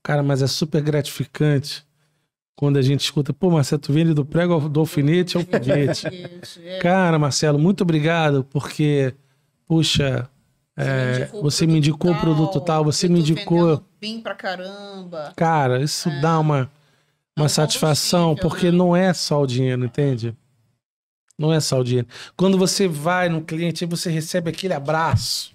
cara, mas é super gratificante quando a gente escuta, pô, Marcelo, tu vende do prego do alfinete ao foguete. Cara, Marcelo, muito obrigado, porque, puxa, você me indicou o produto tal, você me indicou... Bem pra caramba. Cara, isso dá uma satisfação, porque não é só o dinheiro, entende? Não é só o dinheiro. Quando você vai no cliente, você recebe aquele abraço.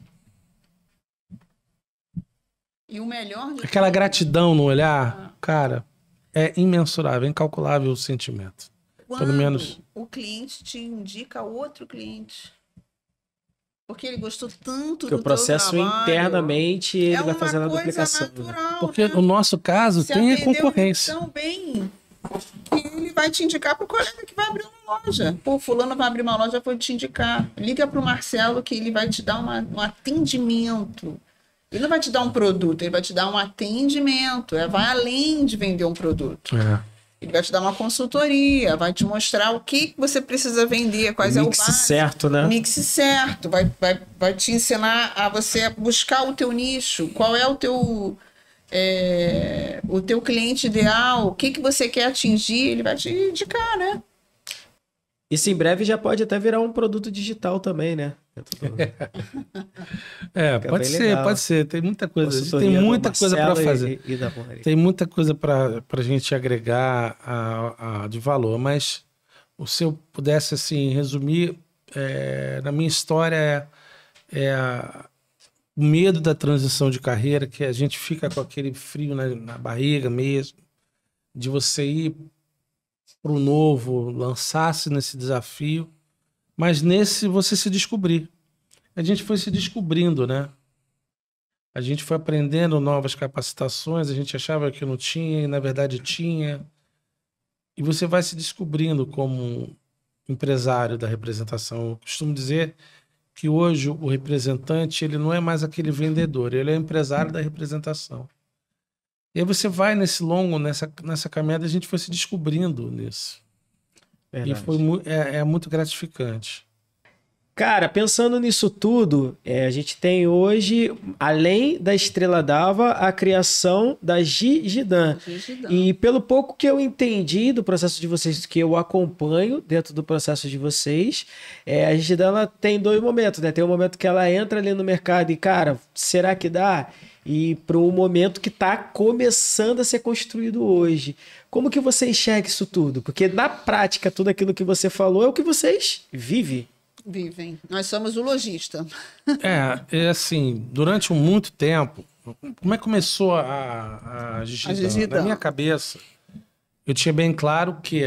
E o melhor... Aquela gratidão no olhar, cara, é imensurável, é incalculável o sentimento. Quando pelo menos o cliente te indica outro cliente. Porque ele gostou tanto do o processo teu trabalho, internamente ele vai fazendo a duplicação. Natural, porque né? no nosso caso se tem a concorrência. Tão bem que ele vai te indicar para o colega que vai abrir uma loja. Pô, fulano vai abrir uma loja, vou te indicar. Liga para o Marcelo que ele vai te dar um atendimento. Ele não vai te dar um produto, ele vai te dar um atendimento. Vai além de vender um produto. Ele vai te dar uma consultoria, vai te mostrar o que você precisa vender, quais é o básico. Mix certo, né? Mix certo. Vai te ensinar a você buscar o teu nicho, qual é o teu cliente ideal, o que você quer atingir, ele vai te indicar, né? Isso em breve já pode até virar um produto digital também, né? Pode ser. Tem muita coisa. Tem muita coisa para fazer. Tem muita coisa para a gente agregar de valor. Mas se eu pudesse assim resumir, na minha história o medo da transição de carreira, que a gente fica com aquele frio na barriga mesmo, de você ir para o novo, lançar-se nesse desafio, mas nesse você se descobrir. a gente foi se descobrindo, né? A gente foi aprendendo novas capacitações, a gente achava que não tinha, e na verdade tinha. E você vai se descobrindo como empresário da representação. Eu costumo dizer que hoje o representante, ele não é mais aquele vendedor, ele é empresário da representação. E aí você vai nessa caminhada, a gente foi se descobrindo nisso. Verdade. E foi muito gratificante. Cara, pensando nisso tudo, a gente tem hoje, além da Estrela d'Alva, a criação da Gigidan. E pelo pouco que eu entendi do processo de vocês, que eu acompanho dentro do processo de vocês, a Gigidan ela tem 2 momentos, né? Tem um momento que ela entra ali no mercado e, cara, será que dá? E para um momento que está começando a ser construído hoje. Como que você enxerga isso tudo? Porque na prática, tudo aquilo que você falou é o que vocês vivem. Nós somos o lojista. É assim, durante muito tempo, como é que começou a Gigidan? Na minha cabeça, eu tinha bem claro que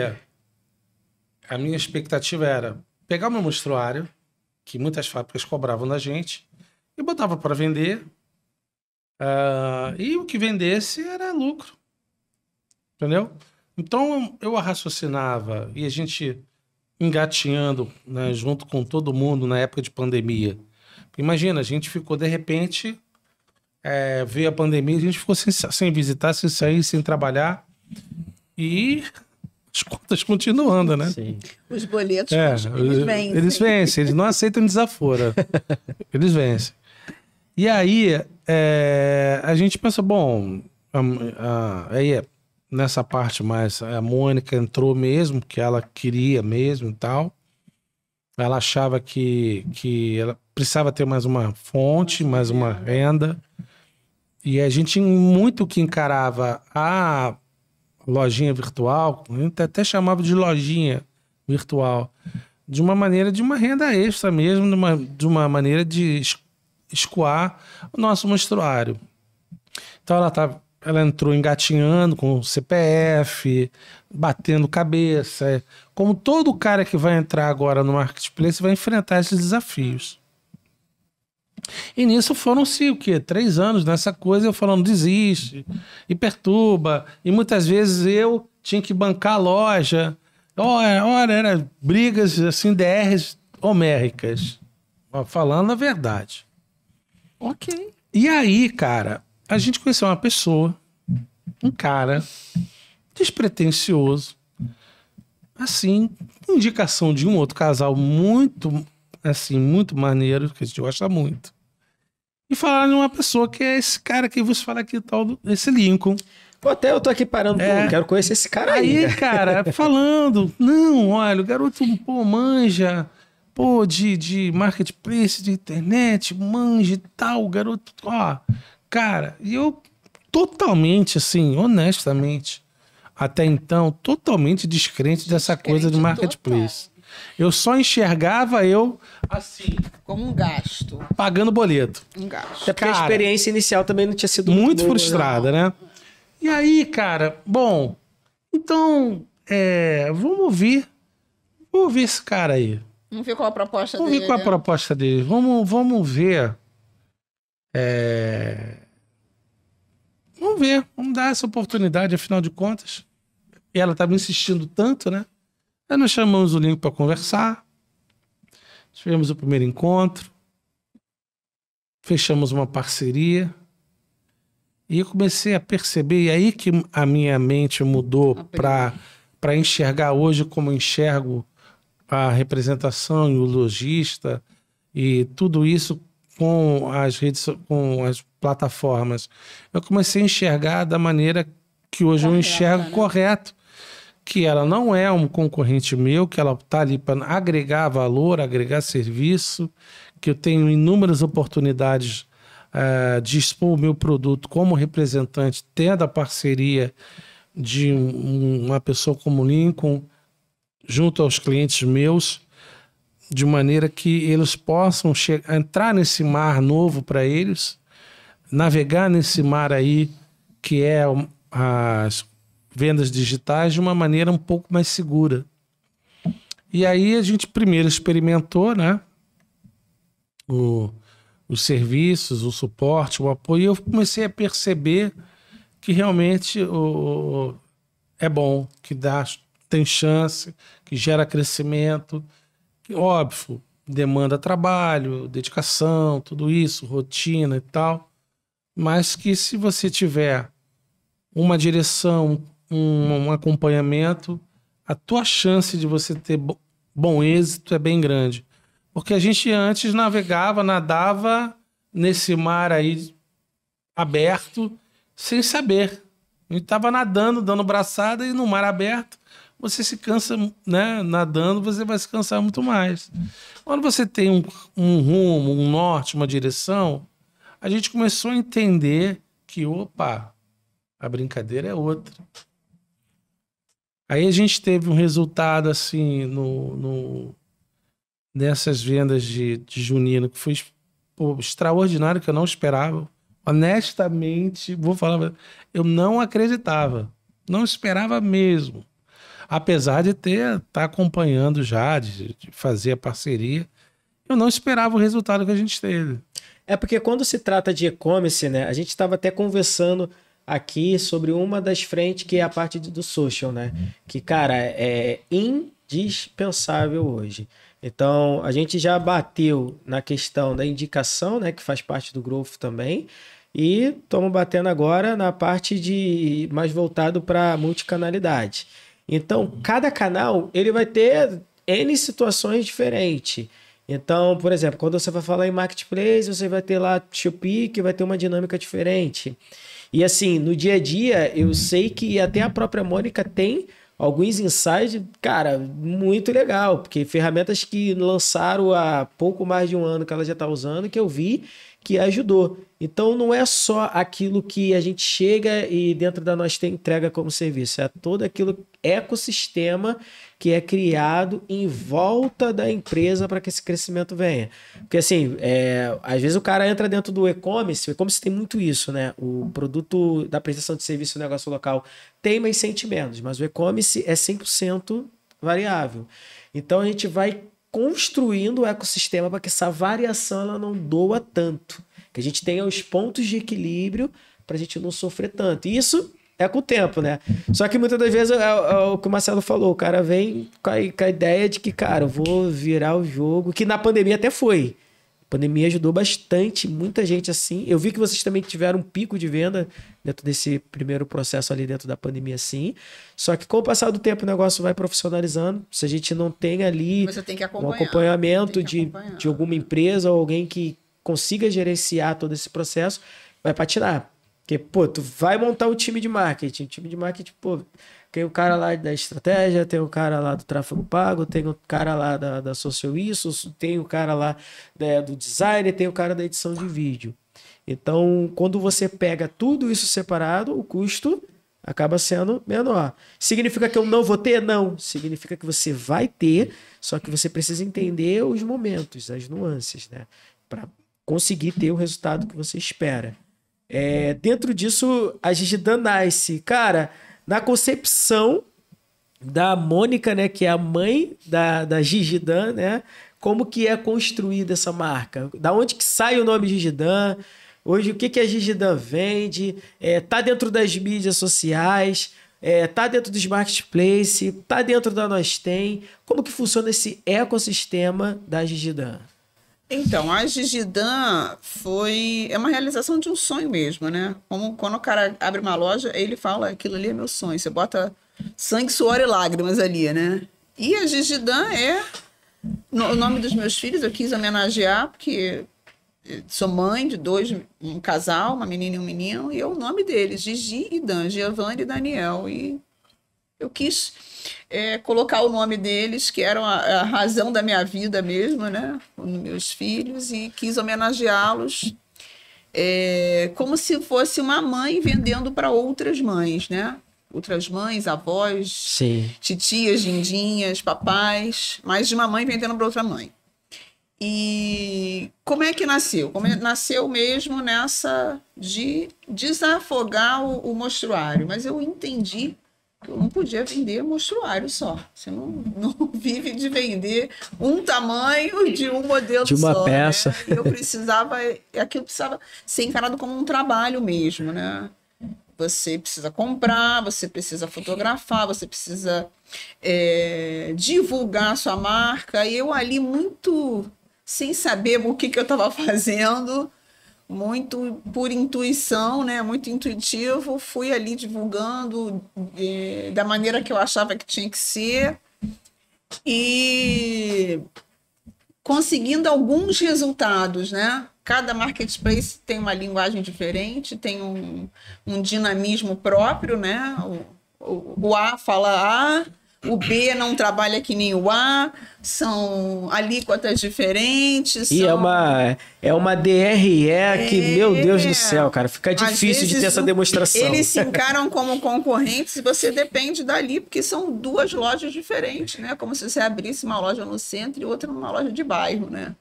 a minha expectativa era pegar o meu mostruário, que muitas fábricas cobravam da gente, e botava para vender, e o que vendesse era lucro. Entendeu? Então eu raciocinava, e a gente engatinhando, né, junto com todo mundo na época de pandemia. Imagina, a gente ficou, de repente, veio a pandemia, a gente ficou sem visitar, sem sair, sem trabalhar, e as contas continuando, né? Sim. Os boletos, eles vencem. Eles vencem, eles não aceitam desaforo. Eles vencem. E aí, a gente pensa, bom, aí nessa parte mais, a Mônica entrou mesmo, que ela queria mesmo e tal. Ela achava que ela precisava ter mais uma fonte, mais uma renda. E a gente muito que encarava a lojinha virtual, a gente até chamava de lojinha virtual, de uma maneira de uma renda extra mesmo, de uma maneira de escoar o nosso mostruário. Então ela entrou engatinhando com o CPF, batendo cabeça. Como todo cara que vai entrar agora no marketplace vai enfrentar esses desafios. E nisso foram-se o quê? 3 anos nessa coisa, eu falando desiste, e perturba. E muitas vezes eu tinha que bancar a loja. Ora, era brigas assim, DRs homéricas. Falando a verdade. Ok. E aí, cara, a gente conheceu uma pessoa, um cara despretensioso, assim, indicação de um outro casal muito, assim, muito maneiro, que a gente gosta muito. E falaram de uma pessoa que é esse cara que vos fala aqui, tal, esse Lincoln. Pô, até eu tô aqui parando, quero conhecer esse cara aí. Aí, cara, falando, não, olha, o garoto, manja, de marketplace, de internet, manja e tal, garoto, cara, e eu totalmente, assim, honestamente, até então, totalmente descrente dessa coisa de marketplace. Total. Eu só enxergava assim... como um gasto. Pagando boleto. Um gasto. Até porque a experiência inicial também não tinha sido muito frustrada, né? E aí, cara, bom, então, vamos ouvir esse cara aí. Vamos ver qual a proposta dele. Vamos ver qual a proposta dele. Vamos ver. Vamos ver, vamos dar essa oportunidade, afinal de contas. E ela estava insistindo tanto, né? Aí nós chamamos o Lincoln para conversar. Tivemos o primeiro encontro. Fechamos uma parceria. E eu comecei a perceber, e aí que a minha mente mudou para enxergar hoje como enxergo a representação e o lojista e tudo isso com as redes, com as plataformas. Eu comecei a enxergar da maneira que hoje eu enxergo, né? Correto. Que ela não é um concorrente meu, que ela está ali para agregar valor, agregar serviço, que eu tenho inúmeras oportunidades de expor o meu produto como representante, tendo a parceria de uma pessoa como o Lincoln junto aos clientes meus, de maneira que eles possam entrar nesse mar novo para eles, navegar nesse mar aí, que é as vendas digitais, de uma maneira um pouco mais segura. E aí a gente primeiro experimentou, né? os serviços, o suporte, o apoio, e eu comecei a perceber que realmente é bom, que tem chance, que gera crescimento. Que, óbvio, demanda trabalho, dedicação, tudo isso, rotina e tal. Mas que se você tiver uma direção, um acompanhamento, a tua chance de você ter bom êxito é bem grande. Porque a gente antes nadava nesse mar aí aberto, sem saber. A gente estava nadando, dando braçada, e no mar aberto você se cansa, né? Nadando, você vai se cansar muito mais. Quando você tem um rumo, um norte, uma direção, a gente começou a entender que, opa, a brincadeira é outra. Aí a gente teve um resultado assim nessas vendas de junino que foi extraordinário, que eu não esperava. Honestamente, vou falar, eu não acreditava. Não esperava mesmo. Apesar de estar acompanhando já, de fazer a parceria, eu não esperava o resultado que a gente teve. É porque quando se trata de e-commerce, né, a gente estava até conversando aqui sobre uma das frentes, que é a parte do social, né? Que, cara, é indispensável hoje. Então, a gente já bateu na questão da indicação, né, que faz parte do Growth também, e estamos batendo agora na parte de mais voltado para multicanalidade. Então, cada canal ele vai ter N situações diferentes. Então, por exemplo, quando você vai falar em marketplace, você vai ter lá Shopee, que vai ter uma dinâmica diferente. E assim, no dia a dia, eu sei que até a própria Mônica tem alguns insights, cara, muito legal, porque ferramentas que lançaram há pouco mais de um ano que ela já está usando, que eu vi que ajudou. Então não é só aquilo que a gente chega e dentro da nós tem entrega como serviço, é todo aquilo ecossistema que é criado em volta da empresa para que esse crescimento venha. Porque assim, às vezes o cara entra dentro do e-commerce, o e-commerce tem muito isso, né? O produto da prestação de serviço do negócio local tem mais sentimentos, mas o e-commerce é 100% variável. Então a gente vai construindo o ecossistema para que essa variação ela não doa tanto, que a gente tenha os pontos de equilíbrio para a gente não sofrer tanto. E isso é com o tempo, né? Só que muitas das vezes é o que o Marcelo falou, o cara vem com a ideia de que, cara, eu vou virar o jogo, que na pandemia até foi. A pandemia ajudou bastante, muita gente assim. Eu vi que vocês também tiveram um pico de venda dentro desse primeiro processo ali dentro da pandemia, sim. Só que com o passar do tempo o negócio vai profissionalizando. Se a gente não tem ali um acompanhamento de alguma empresa ou alguém que consiga gerenciar todo esse processo, vai patinar. Porque, pô, tu vai montar um time de marketing. Time de marketing, pô, tem o cara lá da estratégia, tem o cara lá do tráfego pago, tem o cara lá da social isso, tem o cara lá do design, tem o cara da edição de vídeo. Então, quando você pega tudo isso separado, o custo acaba sendo menor. Significa que eu não vou ter? Não. Significa que você vai ter, só que você precisa entender os momentos, as nuances, né? Para conseguir ter o resultado que você espera. Dentro disso, a Gigidan nasce, cara, na concepção da Mônica, né, que é a mãe da Gigidan, né, como que é construída essa marca? Da onde que sai o nome Gigidan? Hoje, o que a Gigidan vende? Tá dentro das mídias sociais, tá dentro dos marketplaces, tá dentro da Nós Tem. Como que funciona esse ecossistema da Gigidan? Então, a Gigidan é uma realização de um sonho mesmo, né? Como quando o cara abre uma loja, ele fala, aquilo ali é meu sonho. Você bota sangue, suor e lágrimas ali, né? E a Gigidan o nome dos meus filhos, eu quis homenagear, porque sou mãe de um casal, uma menina e um menino, e é o nome deles, Gigi e Dan, Giovanni e Daniel. E eu quis colocar o nome deles, que eram a razão da minha vida mesmo, né? Meus filhos, e quis homenageá-los como se fosse uma mãe vendendo para outras mães, né? Outras mães, avós, sim, titias, dindinhas, papais, mais de uma mãe vendendo para outra mãe. E como é que nasceu? Nasceu mesmo nessa de desafogar o mostruário, mas eu entendi Eu não podia vender mostruário só. Você não vive de vender um tamanho de um modelo de uma só, peça. né? E aquilo precisava ser encarado como um trabalho mesmo, né? Você precisa comprar, você precisa fotografar, você precisa divulgar a sua marca. E eu ali muito sem saber o que eu estava fazendo, muito por intuição, né? Muito intuitivo, fui ali divulgando da maneira que eu achava que tinha que ser e conseguindo alguns resultados, né? Cada marketplace tem uma linguagem diferente, tem um dinamismo próprio, né? O A fala A, o B não trabalha que nem o A, são alíquotas diferentes. E é uma DRE que, meu Deus do céu, cara, fica difícil de ter essa demonstração. Eles se encaram como concorrentes e você depende dali, porque são duas lojas diferentes, né? Como se você abrisse uma loja no centro e outra numa loja de bairro, né?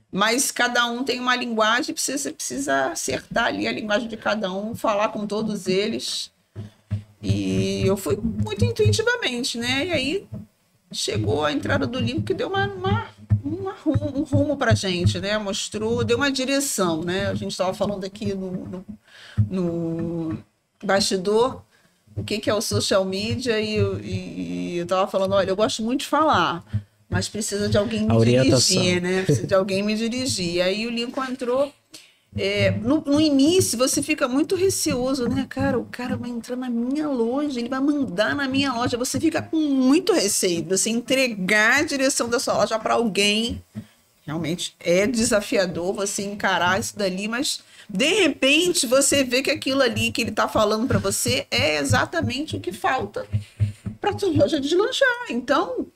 Mas cada um tem uma linguagem, você precisa acertar ali a linguagem de cada um, falar com todos eles. E eu fui muito intuitivamente, né? E aí chegou a entrada do Lincoln que deu um rumo pra gente, né? Mostrou, deu uma direção, né? A gente estava falando aqui no bastidor o que é o social media e eu estava falando, olha, eu gosto muito de falar, mas precisa de alguém me dirigir, né? Precisa de alguém me dirigir. E aí o Lincoln entrou. No início você fica muito receoso, né? Cara, o cara vai entrar na minha loja, ele vai mandar na minha loja. Você fica com muito receio de você entregar a direção da sua loja para alguém. Realmente é desafiador você encarar isso dali, mas de repente você vê que aquilo ali que ele está falando para você é exatamente o que falta para a sua loja deslanchar. Então,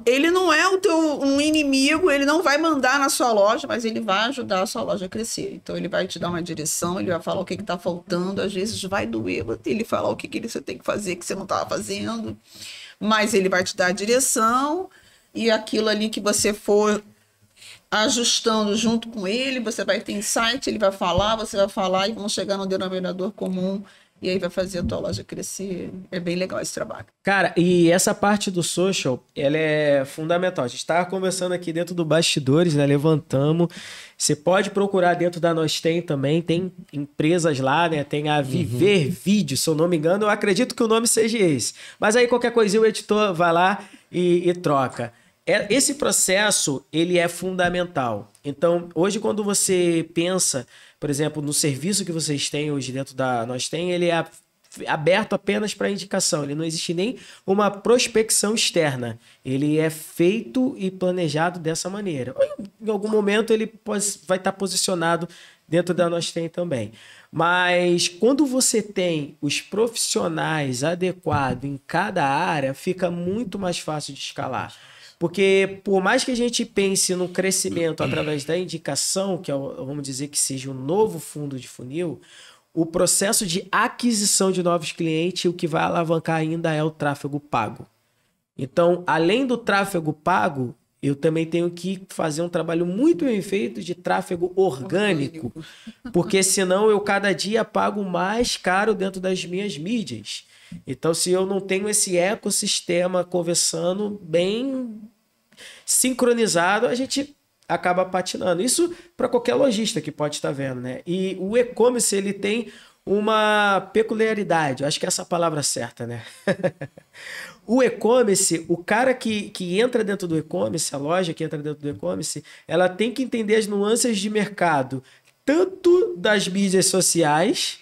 ele não é um inimigo, ele não vai mandar na sua loja, mas ele vai ajudar a sua loja a crescer. Então, ele vai te dar uma direção, ele vai falar o que está faltando, às vezes vai doer ele falar o que você tem que fazer que você não estava fazendo, mas ele vai te dar a direção e aquilo ali que você for ajustando junto com ele, você vai ter insight, ele vai falar, você vai falar e vão chegar no denominador comum. E aí vai fazer a tua loja crescer. É bem legal esse trabalho. Cara, e essa parte do social, ela é fundamental. A gente estava conversando aqui dentro do bastidores, né? Levantamos. Você pode procurar dentro da Nós Tem também. Tem empresas lá, né? Tem a Viver Vídeo, se eu não me engano. Eu acredito que o nome seja esse. Mas aí qualquer coisinha o editor vai lá e troca. Esse processo, ele é fundamental. Então, hoje quando você pensa, por exemplo, no serviço que vocês têm hoje dentro da Nós Tem, ele é aberto apenas para indicação. Ele não existe nem uma prospecção externa. Ele é feito e planejado dessa maneira. Em algum momento ele vai estar posicionado dentro da Nós Tem também. Mas quando você tem os profissionais adequados em cada área, fica muito mais fácil de escalar. Porque por mais que a gente pense no crescimento através da indicação, que vamos dizer que seja um novo fundo de funil, o processo de aquisição de novos clientes, o que vai alavancar ainda é o tráfego pago. Então, além do tráfego pago, eu também tenho que fazer um trabalho muito bem feito de tráfego orgânico, porque senão eu cada dia pago mais caro dentro das minhas mídias. Então, se eu não tenho esse ecossistema conversando bem sincronizado, a gente acaba patinando. Isso para qualquer lojista que pode estar vendo, né? E o e-commerce, ele tem uma peculiaridade, eu acho que é essa a palavra certa, né? O e-commerce, o cara que entra dentro do e-commerce, a loja que entra dentro do e-commerce, ela tem que entender as nuances de mercado, tanto das mídias sociais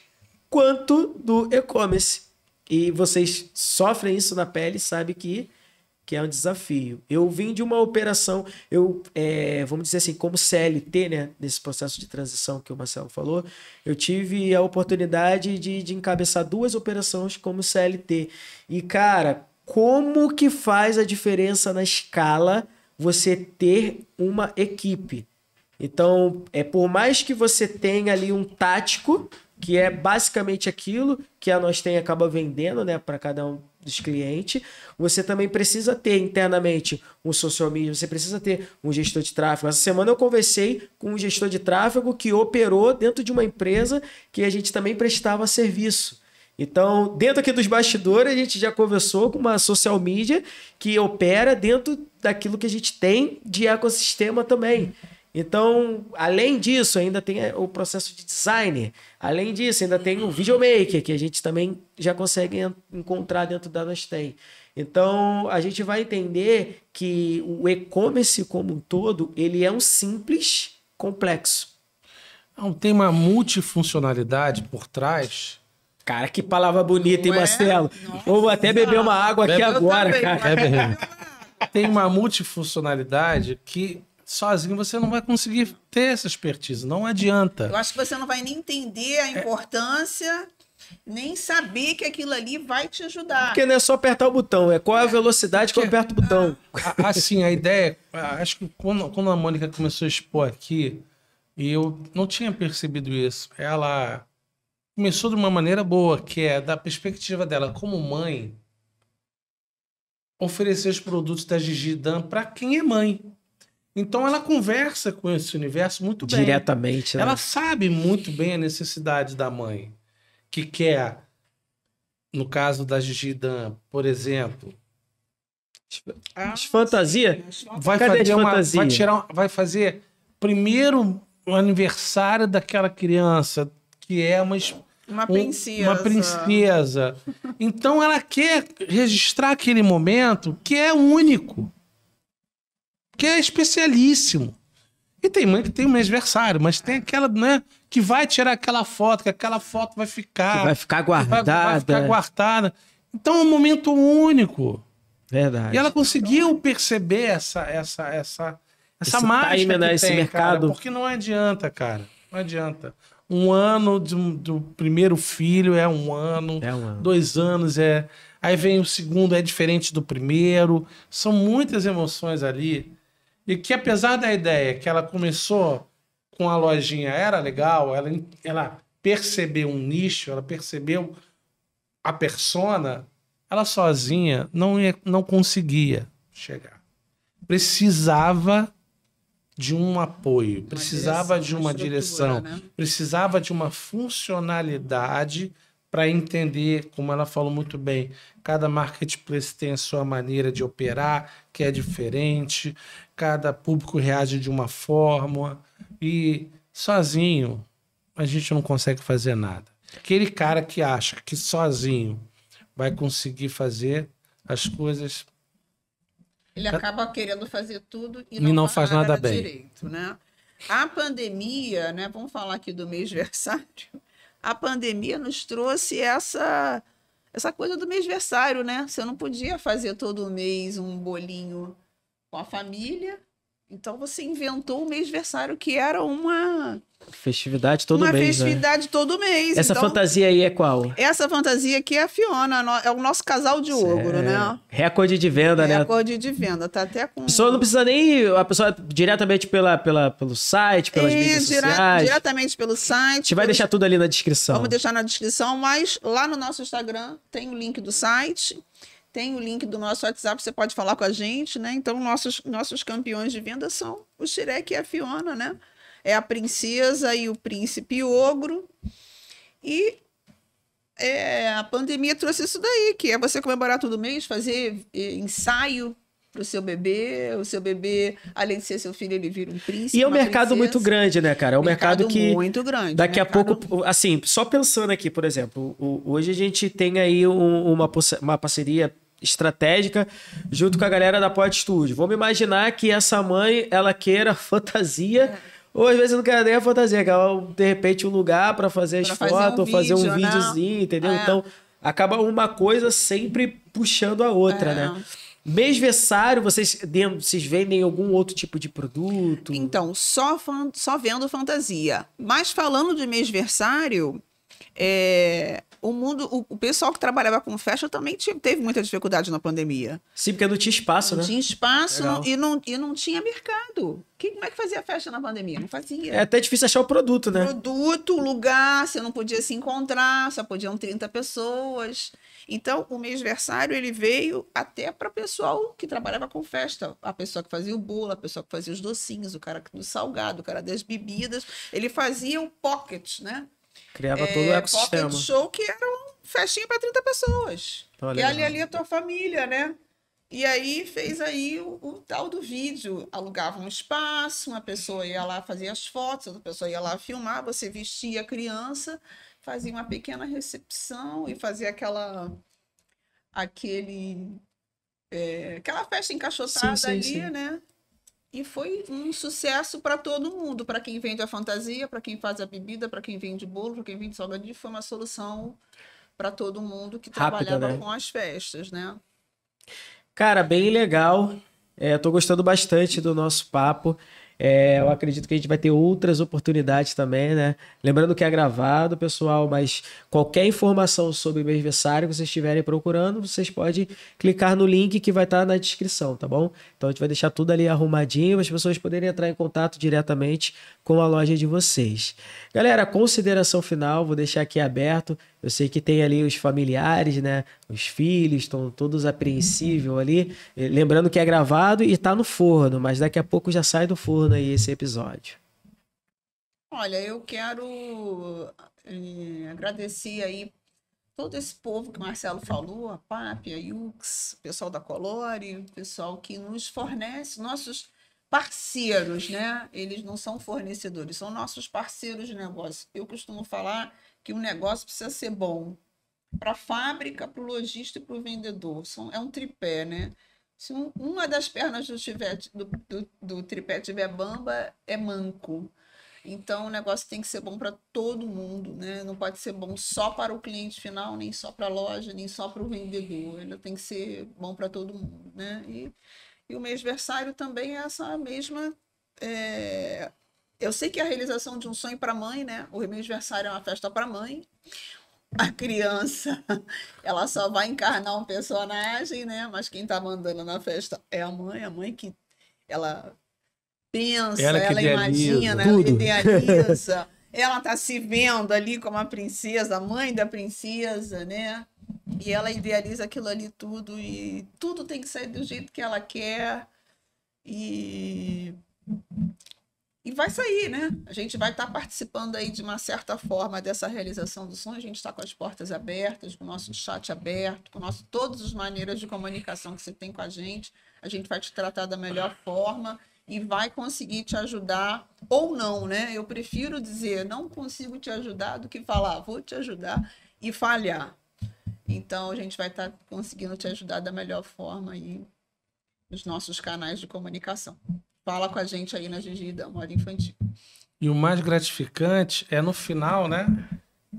quanto do e-commerce. E vocês sofrem isso na pele e sabem que é um desafio. Eu vim de uma operação, vamos dizer assim, como CLT, né, nesse processo de transição que o Marcelo falou, eu tive a oportunidade de encabeçar 2 operações como CLT. E, cara, como que faz a diferença na escala você ter uma equipe? Então, por mais que você tenha ali um tático, que é basicamente aquilo que a Nós Tem acaba vendendo, né, para cada um dos clientes, você também precisa ter internamente um social media, você precisa ter um gestor de tráfego. Essa semana eu conversei com um gestor de tráfego que operou dentro de uma empresa que a gente também prestava serviço. Então, dentro aqui dos bastidores, a gente já conversou com uma social media que opera dentro daquilo que a gente tem de ecossistema também. Então, além disso, ainda tem o processo de design. Além disso, ainda tem o videomaker, que a gente também já consegue encontrar dentro da Nostem. Então, a gente vai entender que o e-commerce como um todo, ele é um simples complexo. Não, tem uma multifuncionalidade por trás. Cara, que palavra bonita, hein, Marcelo? Vou até beber uma água aqui agora, também, cara. Tem uma multifuncionalidade que sozinho você não vai conseguir ter essa expertise. Não adianta. Eu acho que você não vai nem entender a importância, nem saber que aquilo ali vai te ajudar. Porque não é só apertar o botão, é qual é a velocidade que eu aperto o botão. Assim, a ideia... Acho que quando a Mônica começou a expor aqui, e eu não tinha percebido isso, ela começou de uma maneira boa, que é da perspectiva dela como mãe, oferecer os produtos da Gigi Dan para quem é mãe. Então ela conversa com esse universo muito bem. Diretamente, né? Ela sabe muito bem a necessidade da mãe, que quer, no caso da Gigi Dan, por exemplo, fantasia? vai Cadê fazer a fantasia? vai fazer primeiro o aniversário daquela criança, que é Uma princesa. uma princesa. Então ela quer registrar aquele momento que é único, que é especialíssimo. E tem mãe que tem um mêsversário, mas tem aquela, né, que vai tirar aquela foto, que aquela foto vai ficar... Que vai ficar guardada. Vai ficar guardada. Então é um momento único. Verdade. E ela conseguiu perceber essa Esse mágica time, né, que esse tem, mercado. cara, porque não adianta, cara. Não adianta. Um ano do primeiro filho é um ano. É um ano. 2 anos é... Aí vem o segundo, é diferente do primeiro. São muitas emoções ali. E que apesar da ideia que ela começou com a lojinha, era legal, ela percebeu um nicho, ela percebeu a persona, ela sozinha não conseguia chegar. Precisava de um apoio, precisava de uma direção, né? precisava de uma funcionalidade para entender, como ela falou muito bem, cada marketplace tem a sua maneira de operar, que é diferente, cada público reage de uma forma, e sozinho a gente não consegue fazer nada. Aquele cara que acha que sozinho vai conseguir fazer as coisas... Ele acaba querendo fazer tudo e não não faz nada bem. direito, né? A pandemia, né? Vamos falar aqui do mêsversário. A pandemia nos trouxe essa coisa do mêsversário, né? Você não podia fazer todo mês um bolinho com a família. Então você inventou o mêsversário, que era uma Festividade todo mês, Uma festividade todo mês. Essa então, fantasia aí é qual? Essa fantasia aqui é a Fiona, é o nosso casal de ogro, né? Recorde de venda, né? Recorde de venda, tá até com... A pessoa não precisa nem... A pessoa diretamente pelo site, pelas mídias sociais. Diretamente pelo site. A gente vai deixar tudo ali na descrição. Vamos deixar na descrição, mas lá no nosso Instagram tem o link do site, tem o link do nosso WhatsApp, você pode falar com a gente, né? Então, nossos campeões de venda são o Shrek e a Fiona, né? É a princesa e o príncipe ogro. E a pandemia trouxe isso daí, que é você comemorar todo mês, fazer ensaio para o seu bebê, além de ser seu filho, ele vira um príncipe. E é um mercado muito grande, né, cara? É um mercado que... muito grande. Daqui a pouco, assim, só pensando aqui, por exemplo, hoje a gente tem aí uma parceria estratégica junto com a galera da Pod Studio. Vamos imaginar que essa mãe, ela queira fantasia... Ou às vezes não quer nem a fantasia, quer de repente um lugar para fazer as fotos, ou fazer um videozinho, entendeu? Então, acaba uma coisa sempre puxando a outra, né? Mêsversário, vocês vendem algum outro tipo de produto? Então, só vendo fantasia. Mas falando de mêsversário, o pessoal que trabalhava com fashion também teve muita dificuldade na pandemia. Sim, porque não tinha espaço, né? Não tinha espaço e não tinha mercado. Como é que fazia festa na pandemia? Não fazia. É até difícil achar o produto, né? Lugar, você não podia se encontrar, só podiam 30 pessoas. Então, o mêsversário, ele veio até para o pessoal que trabalhava com festa. A pessoa que fazia o bolo, a pessoa que fazia os docinhos, o cara do salgado, o cara das bebidas. Ele fazia o pocket, né? Criava todo o ecossistema. Pocket show que era uma festinha para 30 pessoas. Olha, e ali a tua família, né? E aí fez aí o tal do vídeo. Alugava um espaço, uma pessoa ia lá fazer as fotos, outra pessoa ia lá filmar, você vestia a criança, fazia uma pequena recepção e fazia aquela festa encaixotada ali, né? E foi um sucesso para todo mundo, para quem vende a fantasia, para quem faz a bebida, para quem vende bolo, para quem vende salgadinho, foi uma solução para todo mundo que trabalhava, né, com as festas, né? Cara, bem legal. Tô gostando bastante do nosso papo. Eu acredito que a gente vai ter outras oportunidades também, né? Lembrando que é gravado, pessoal, mas qualquer informação sobre o mêsversário que vocês estiverem procurando, vocês podem clicar no link que vai estar na descrição, tá bom? Então a gente vai deixar tudo ali arrumadinho, as pessoas poderem entrar em contato diretamente com a loja de vocês. Galera, consideração final, vou deixar aqui aberto. Eu sei que tem ali os familiares, né? Os filhos estão todos apreensíveis ali. Lembrando que é gravado e tá no forno, mas daqui a pouco já sai do forno aí esse episódio. Olha, eu quero agradecer aí todo esse povo que o Marcelo falou, a PAP, a Yux, o pessoal da Colore, o pessoal que nos fornece, nossos parceiros, né? Eles não são fornecedores, são nossos parceiros de negócio. Eu costumo falar que o negócio precisa ser bom para a fábrica, para o lojista e para o vendedor. É um tripé, né? Se uma das pernas do tripé tiver bamba, é manco. Então, o negócio tem que ser bom para todo mundo, né? Não pode ser bom só para o cliente final, nem só para a loja, nem só para o vendedor. Ele tem que ser bom para todo mundo, né? E o mêsversário também é essa mesma... Eu sei que é a realização de um sonho para a mãe, né? O mêsversário é uma festa para a mãe. A criança, ela só vai encarnar um personagem, né? Mas quem está mandando na festa é a mãe que ela pensa, ela imagina, ela idealiza, ela está se vendo ali como a princesa, a mãe da princesa, né? E ela idealiza aquilo ali tudo, e tudo tem que sair do jeito que ela quer, e vai sair, né? A gente vai estar participando aí de uma certa forma dessa realização do sonho. A gente está com as portas abertas, com o nosso chat aberto, com todas as maneiras de comunicação que você tem com a gente. A gente vai te tratar da melhor forma e vai conseguir te ajudar ou não, né? Eu prefiro dizer não consigo te ajudar do que falar vou te ajudar e falhar. Então, a gente vai estar conseguindo te ajudar da melhor forma aí nos nossos canais de comunicação. Fala com a gente aí na Gigi da Moda Infantil. E o mais gratificante é no final, né?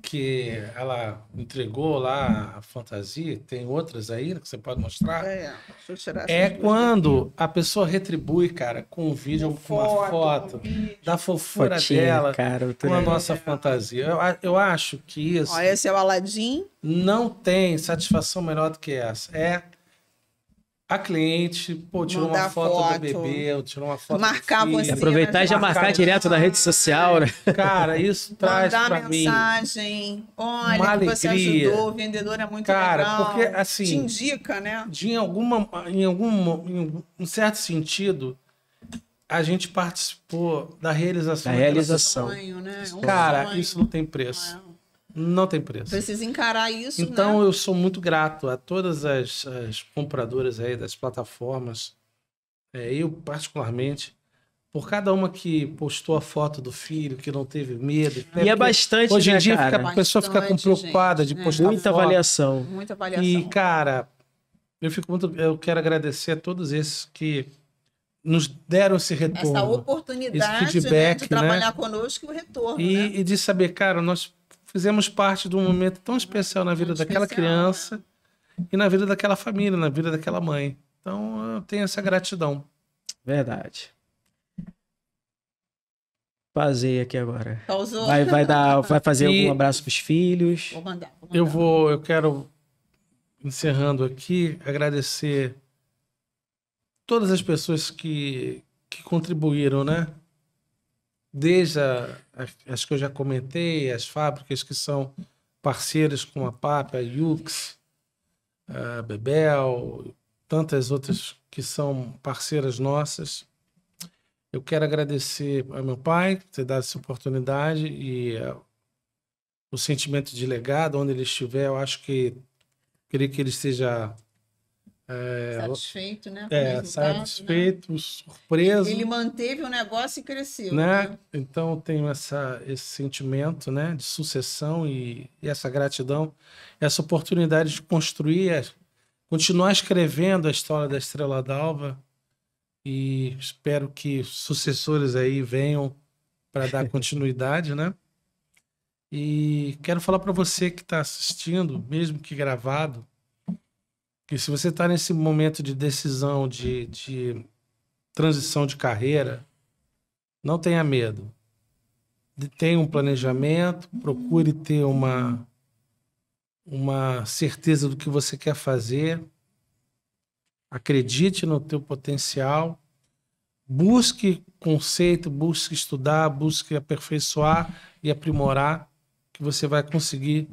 Que ela entregou lá a fantasia. Tem outras aí que você pode mostrar. Deixa eu tirar é quando a pessoa retribui, cara, com um vídeo, com uma foto da fofura dela, cara, com a nossa fantasia. Eu acho que isso... Ó, esse é o Aladim. Não tem satisfação melhor do que essa. A cliente, tirou uma foto do bebê, tirou uma foto marcar do filho. Aproveitar e já marcar direto na rede social, né? Cara, isso traz pra mim mensagem. Olha, uma alegria. Você ajudou, o vendedor é muito legal. Porque, assim... Te indica, né? Em um certo sentido, a gente participou da realização. Sonho, né? Cara, isso não tem preço. Não tem preço. Precisa encarar isso, então, né? Eu sou muito grato a todas as compradoras aí das plataformas, eu particularmente, por cada uma que postou a foto do filho, que não teve medo. E é bastante, hoje em dia, cara? A pessoa fica preocupada de postar muita foto. avaliação. Muita avaliação. E, cara, eu quero agradecer a todos esses que nos deram esse retorno. Essa oportunidade, esse feedback, de trabalhar conosco e o retorno, e de saber, cara, nós fizemos parte de um momento tão especial na vida daquela criança e na vida daquela família, na vida daquela mãe. Então, eu tenho essa gratidão. Verdade. Fazer aqui agora. Pausou? Vai fazer algum abraço para os filhos? Vou mandar. Eu quero, encerrando aqui, agradecer todas as pessoas que contribuíram, né? Desde as que eu já comentei, as fábricas que são parceiras com a PAP, a Yux, a Bebel, tantas outras que são parceiras nossas. Eu quero agradecer ao meu pai por ter dado essa oportunidade e o sentimento de legado, onde ele estiver, eu acho que queria que ele esteja satisfeito, né? Satisfeito, né? Surpreso. Ele manteve o negócio e cresceu. Né? Então eu tenho esse sentimento, né, de sucessão e essa gratidão, essa oportunidade de construir, continuar escrevendo a história da Estrela d'Alva, e espero que sucessores aí venham para dar continuidade, né? E quero falar para você que está assistindo, mesmo que gravado, que se você está nesse momento de decisão, de transição de carreira, não tenha medo. Tenha um planejamento, procure ter uma certeza do que você quer fazer, acredite no teu potencial, busque conceito, busque estudar, busque aperfeiçoar e aprimorar, que você vai conseguir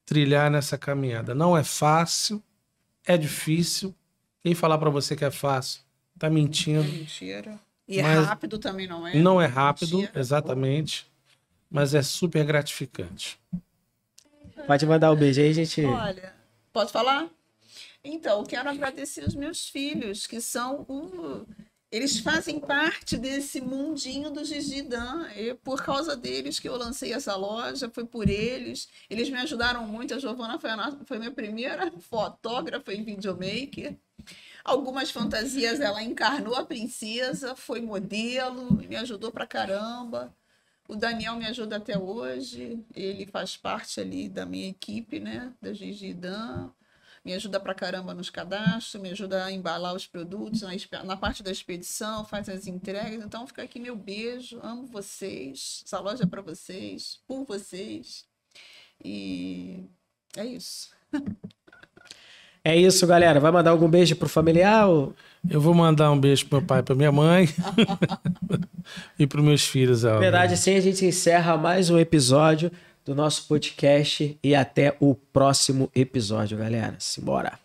trilhar nessa caminhada. Não é fácil, é difícil. Quem falar para você que é fácil tá mentindo. É mentira. E rápido também não é? Não é rápido, mentira. Exatamente, mas é super gratificante. Pode mandar um beijo aí, gente. Olha, posso falar? Então, eu quero agradecer os meus filhos, que são eles fazem parte desse mundinho do Gigi Dan. E por causa deles que eu lancei essa loja, foi por eles. Eles me ajudaram muito. A Giovana foi minha primeira fotógrafa e videomaker. Algumas fantasias ela encarnou a princesa, foi modelo, me ajudou pra caramba. O Daniel me ajuda até hoje, ele faz parte ali da minha equipe, né, da Gigi Dan. Me ajuda pra caramba nos cadastros, me ajuda a embalar os produtos, na parte da expedição, faz as entregas. Então fica aqui meu beijo, amo vocês, essa loja é pra vocês, por vocês. E é isso. É isso, galera. Vai mandar algum beijo pro familiar? Ou... Eu vou mandar um beijo pro meu pai e pra minha mãe e pros meus filhos. Na verdade, assim a gente encerra mais um episódio do nosso podcast e até o próximo episódio, galera. Simbora!